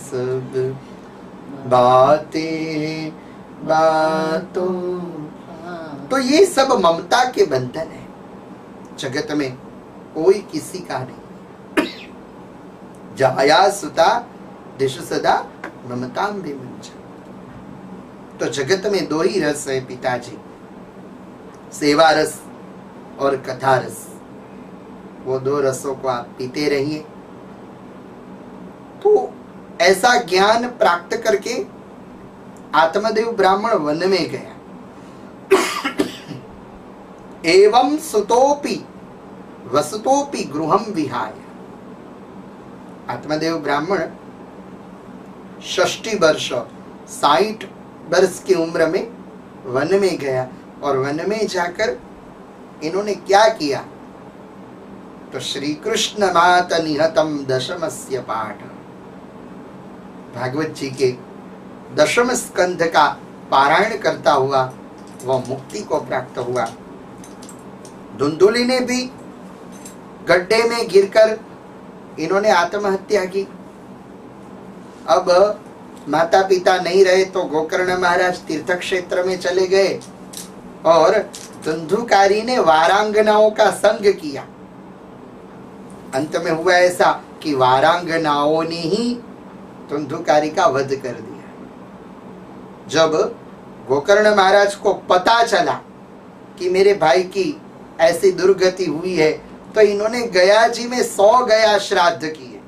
सब बातें बातों। तो ये सब ममता के बंधन है। जगत में कोई किसी का नहीं। जाया सुता दिशु सदा ममताम विमुंच। तो जगत में दो ही रस है पिताजी, सेवा रस और कथा रस। वो दो रसों को आप पीते रहिए। तो ऐसा ज्ञान प्राप्त करके आत्मदेव ब्राह्मण वन में गया। एवं सुतोपि वसुतोपि गृहम विहाय। आत्मदेव ब्राह्मण 60 वर्ष 60 वर्ष की उम्र में वन में गया। और वन में जाकर इन्होंने क्या किया? तो श्री कृष्ण मात निहतम दशमस्य पाठ, भागवत जी के 10वें स्कंध का पारायण करता हुआ वह मुक्ति को प्राप्त हुआ। धुंधुली ने भी गड्ढे में गिरकर इन्होंने आत्महत्या की। अब माता पिता नहीं रहे तो गोकर्ण महाराज तीर्थ क्षेत्र में चले गए और धुंधुकारी ने वारांगनाओं का संग किया। अंत में हुआ ऐसा कि वारांगनाओं ने ही धुंधुकारी का वध कर दिया। जब गोकर्ण महाराज को पता चला कि मेरे भाई की ऐसी दुर्गति हुई है तो इन्होंने गया जी में 100 गया श्राद्ध किए।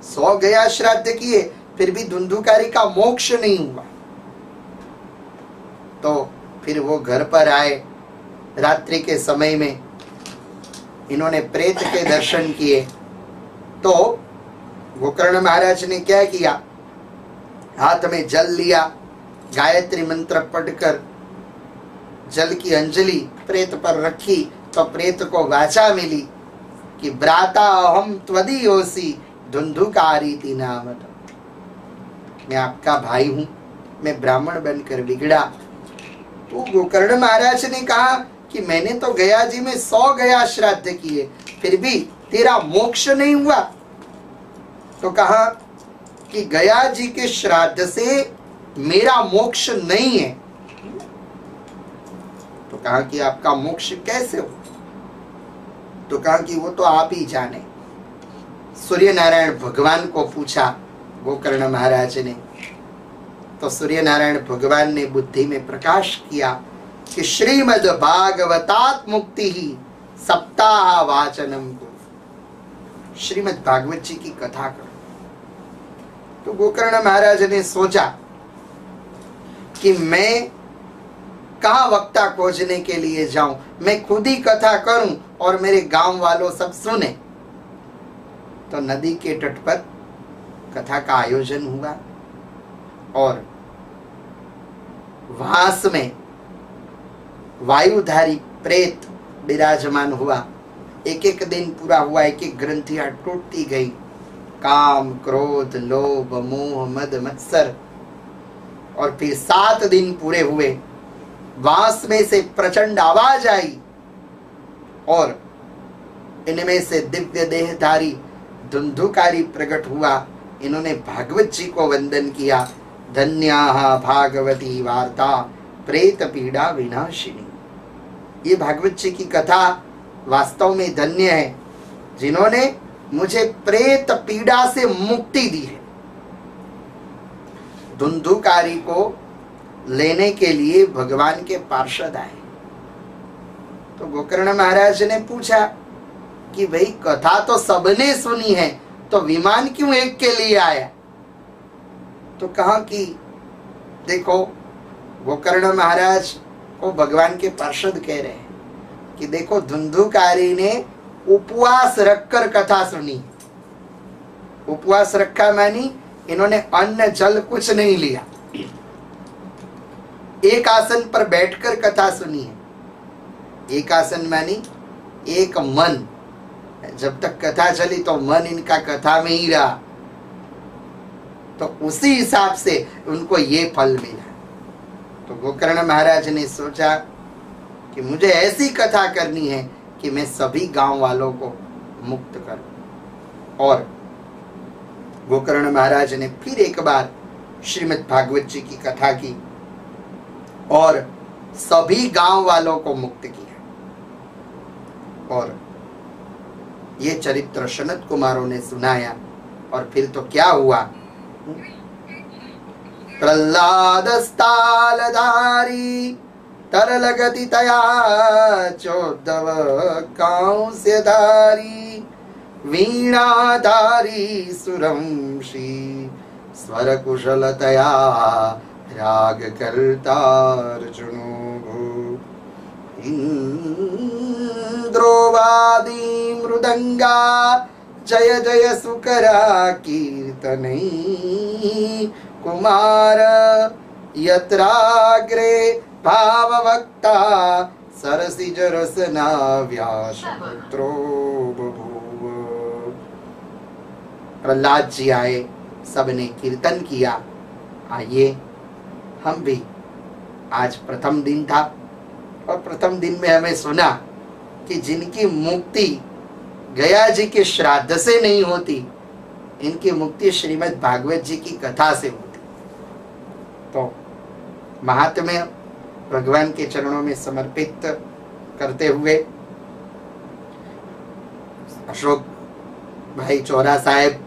100 गया श्राद्ध किए, फिर भी धुंधुकारी का मोक्ष नहीं हुआ। तो फिर वो घर पर आए। रात्रि के समय में इन्होंने प्रेत के दर्शन किए। तो गोकर्ण महाराज ने क्या किया? हाथ में जल लिया, गायत्री मंत्र पढ़कर जल की अंजलि प्रेत पर रखी। तो प्रेत को वाचा मिली कि ब्राता अहम त्वदीयोसी धुंधुकारीति नामत। मैं आपका भाई हूं, मैं ब्राह्मण बनकर बिगड़ा। तो गोकर्ण महाराज ने कहा कि मैंने तो गया जी में 100 गया श्राद्ध किए, फिर भी तेरा मोक्ष नहीं हुआ। तो कहा कि गया जी के श्राद्ध से मेरा मोक्ष नहीं है। तो कहा कि आपका मोक्ष कैसे हो? तो कहा कि वो तो आप ही जाने। सूर्य नारायण भगवान को पूछा गोकर्ण महाराज ने। तो सूर्य नारायण भगवान ने बुद्धि में प्रकाश किया कि श्रीमद् भागवतात मुक्ति ही सप्ताह वाचनम को, श्रीमद् भागवत जी की कथा करो। तो गोकर्ण महाराज ने सोचा कि मैं कहाँ वक्ता खोजने के लिए जाऊं, मैं खुद ही कथा करूं और मेरे गांव वालों सब सुने। तो नदी के तट पर कथा का आयोजन हुआ और वास में वायुधारी प्रेत विराजमान हुआ। एक एक दिन पूरा हुआ, एक एक ग्रंथियां टूटती गई। काम, क्रोध, लोभ, मोह, मद, मत्सर। और फिर 7 दिन पूरे हुए। वास में से प्रचंड आवाज आई और इनमें से दिव्य देहधारी धुंधुकारी प्रकट हुआ। इन्होंने भागवत जी को वंदन किया। धन्याः भागवती वार्ता प्रेत पीड़ा विनाशिनी। ये भागवत जी की कथा वास्तव में धन्य है, जिन्होंने मुझे प्रेत पीड़ा से मुक्ति दी है। धुंधुकारी को लेने के लिए भगवान के पार्षद आए। तो गोकर्ण महाराज ने पूछा कि भाई कथा तो सबने सुनी है, तो विमान क्यों एक के लिए आया? तो कहा कि देखो, गोकर्ण महाराज को भगवान के पार्षद कह रहे हैं कि देखो धुंधुकारी ने उपवास रखकर कथा सुनी। उपवास रखा मानी इन्होंने अन्न जल कुछ नहीं लिया, एक आसन पर बैठकर कथा सुनी है। एक आसन मानी एक मन, जब तक कथा चली तो मन इनका कथा में ही रहा, तो उसी हिसाब से उनको ये फल मिला। तो गोकर्ण महाराज ने सोचा कि मुझे ऐसी कथा करनी है कि मैं सभी गांव वालों को मुक्त करूं। और गोकर्ण महाराज ने फिर एक बार श्रीमद् भागवत जी की कथा की और सभी गांव वालों को मुक्त किया। और ये चरित्र सनत कुमारों ने सुनाया। और फिर तो क्या हुआ, प्रहलाद स्थालधारी तरल गति तया चोद्धव कांस्यधारी वीणाधारी सुरंशी स्वर कुशलतया राग कर्तार्जुनो इंद्रोवादी मृदंगा जय जय सुकरा कीर्तनै कुमार यत्राग्रे भाववक्ता सरसिज रसना व्यासपुत्रो बभूव। प्रहलाद जी आए, सबने कीर्तन किया। आइए हम भी, आज प्रथम दिन था और प्रथम दिन में हमें सुना कि जिनकी मुक्ति गया जी के श्राद्ध से नहीं होती, इनकी मुक्ति श्रीमद् भागवत जी की कथा से होती। तो महात्म्य भगवान के चरणों में समर्पित करते हुए अशोक भाई चौरा साहेब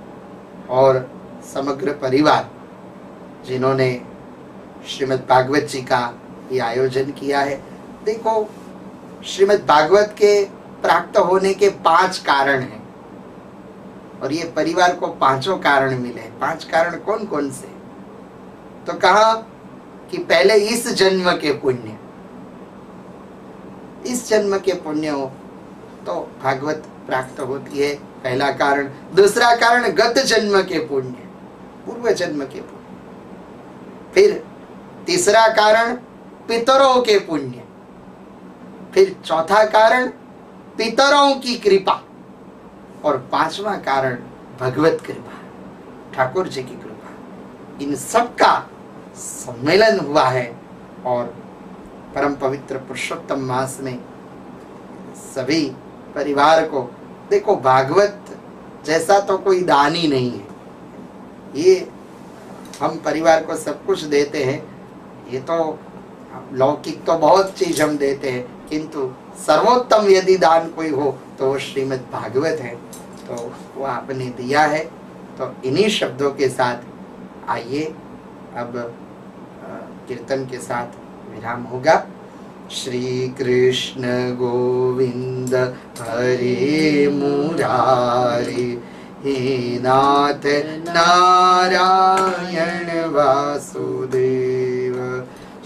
और समग्र परिवार जिन्होंने श्रीमद् भागवत जी का ये आयोजन किया है। देखो, श्रीमद् भागवत के प्राप्त होने के 5 कारण हैं और ये परिवार को 5 कारण मिले। 5 कारण कौन कौन से? तो कहा कि पहले इस जन्म के पुण्य, इस जन्म के पुण्य हो तो भागवत प्राप्त होती है, पहला कारण। दूसरा कारण गत जन्म के पुण्य, पूर्व जन्म के पुण्य। फिर तीसरा कारण पितरों के पुण्य। फिर चौथा कारण पितरों की कृपा। और 5वां कारण भगवत कृपा, ठाकुर जी की कृपा। इन सब का सम्मेलन हुआ है और परम पवित्र पुरुषोत्तम मास में सभी परिवार को, देखो भागवत जैसा तो कोई दान ही नहीं है। ये हम परिवार को सब कुछ देते हैं, ये तो लौकिक तो बहुत चीज हम देते हैं, किंतु सर्वोत्तम यदि दान कोई हो तो वो श्रीमद् भागवत है। तो वो आपने दिया है। तो इन्हीं शब्दों के साथ आइए अब कीर्तन के साथ विराम होगा। श्री कृष्ण गोविंद हरे मुरारी, हे नाथ नारायण वासुदेव।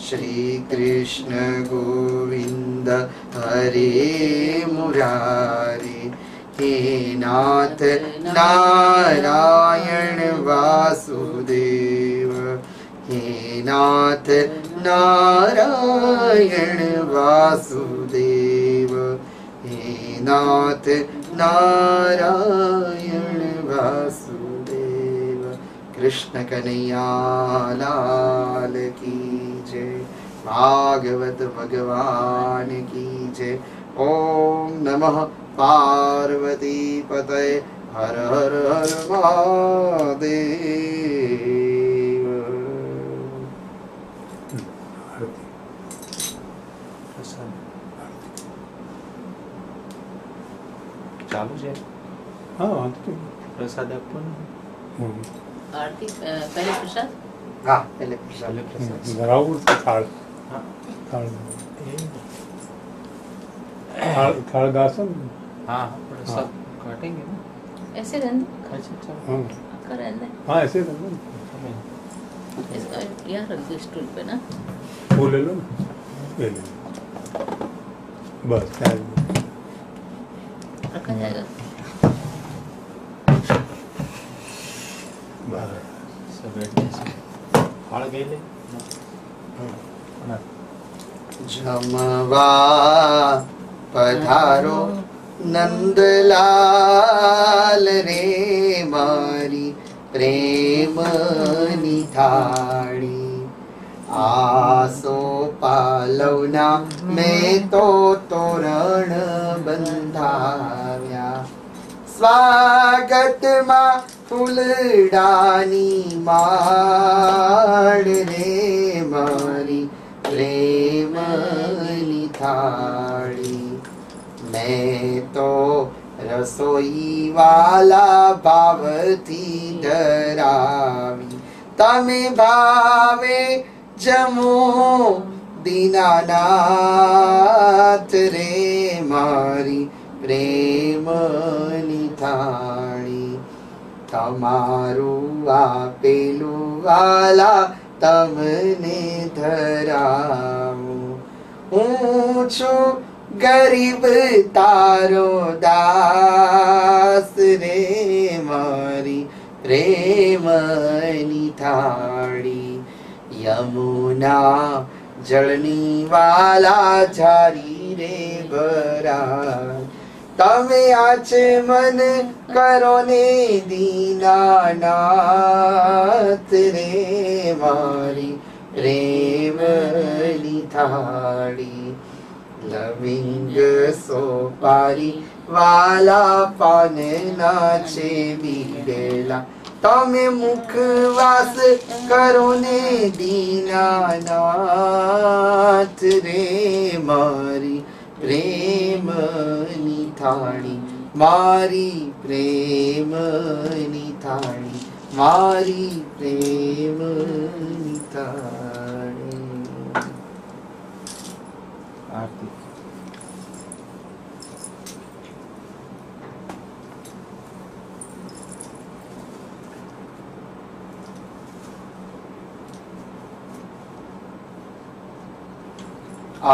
श्री कृष्ण गोविंद हरे मुरारी, हे नाथ नारायण वासुदेव। हे नाथ नारायण वासुदेव। हे नाथ नारायण वासुदेव। कृष्ण कन्हैया लाल की जय। भागवत भगवान की जय। ओम नमः पार्वती पतये। हर हर हर महादेव। चालू है। हाँ प्रसाद अपन आरती पहले प्रसाद। हाँ पहले प्रसाद। बराबर से थाल हाँ थाल दासन। हाँ प्रसाद काटेंगे ना ऐसे रहने। अच्छा हाँ कर रहने। हाँ ऐसे रहना। इसका यहाँ रख दो स्टूल पे ना। वो ले लो ना। ले लेंगे बस क्या है? रखा जाएगा। बस सब बैठने से हाड़ गए ले ना जमवा पधारो नंदलाल रे मारी प्रेमनी थाળી आसो पालवना में तो तोरण બંધાવ્યા સ્વાગતમાં ફૂલડાની માળ રે મારી પ્રેમની થાળી मैं तो रसोई वाला भावथी धरावी तमे भावे जमो दीनानाथ रे मारी प्रेमनी थाળી तमारू आपेलू वाला तमने धरावू हूँ छू गरीब तारो दास रे मारी प्रेमनी थाળી यमुना जलनी वाला झारी रे भरा तमे आचमन करो ने दीनानाथ रे मारी प्रेमनी थाળી लविंग सोपारी वाला पान नाचे बीडेला तमे मुखवास करो ने दीनानाथ रे मारी प्रेमनी थाળી मारी प्रेमनी थाળી मारी प्रेमनी थाળી आरती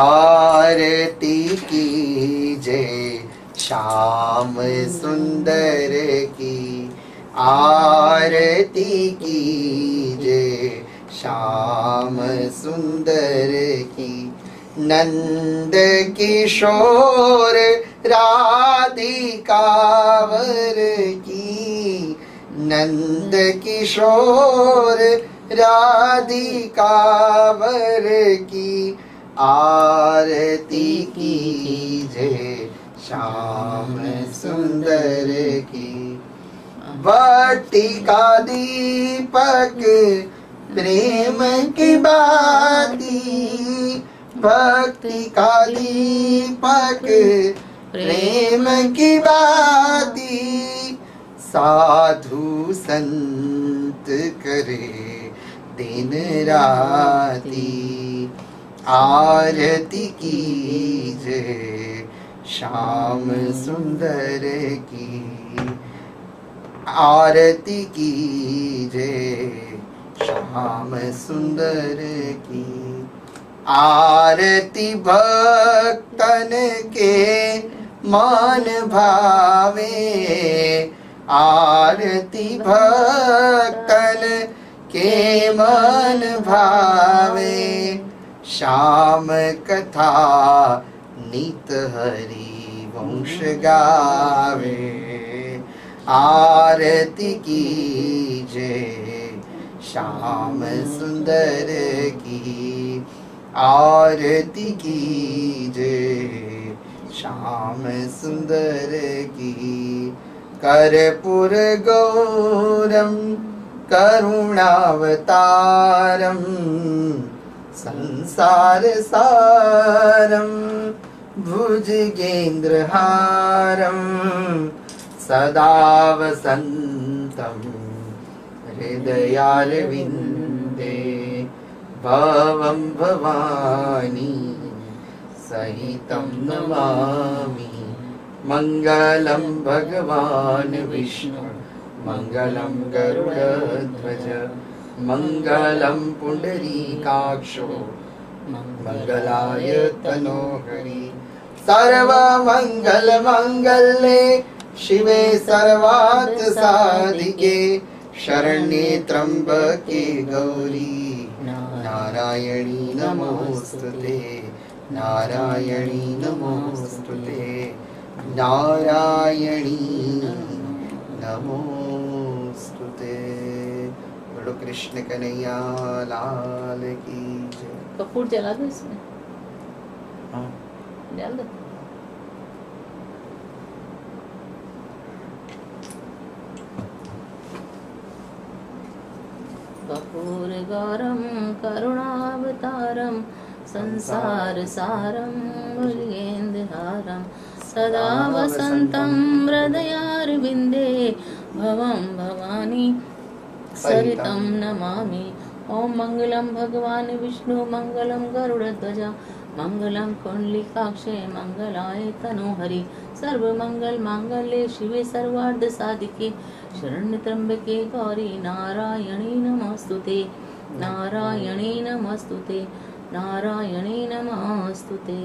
आरती कीजे श्याम सुंदर की आरती कीजे श्याम सुंदर की नंद किशोर राधिकावर की नंद किशोर राधिकावर की आरती कीजे श्याम सुंदर की वाटिका दीपक प्रेम की बाती भक्ति का दीपक प्रेम की बाती साधु संत करे दिन राती आरती कीजे श्याम सुंदर की आरती कीजे श्याम सुंदर की आरती भक्तन के मन भावे आरती भक्तन के मन भावे श्याम कथा नित हरि वंश गावे आरती कीजे श्याम सुंदर की आरती कीजे श्याम सुंदर की कर्पूर गौरम करुणावतारम संसार सारम भुजगेन्द्रहारम सदा वसंतम हृदयारविंदे भवं भवानी सहितं नमामि मंगलम भगवान विष्णु मंगलम गरुड़ध्वज मंगलम पुंडरीकाक्षो मंगलाय तनोहरि सर्वमंगल मंगल्ये शिवे सर्वार्थ साधिके शरण्ये त्र्यंबके गौरी नारायणी नमोस्तुते नारायणी नमोस्तुते नारायणी नमोस्तुते। बोलो कृष्ण कन्हैया लाल की जय। कपूर जला दो इसमें, हाँ। डाल दो। कपूर गौरम करुणावतारम संसार सारम भुजगेन्द्रहारम सदा वसंतं हृदयारविन्दे भवं भवानी सरितं नमामि। ओम मंगलम भगवान विष्णु मंगलम गरुड़ध्वज मंगलम कुंडलिकाक्षे मंगलाय तनोहरि सर्वमंगल मांगल्ये शिवे सर्वार्थ साधिके शरण्य त्र्यंबके गौरी नारायणी नमोस्तुते नारायणी नमोस्तुते नारायणी नमोस्तुते।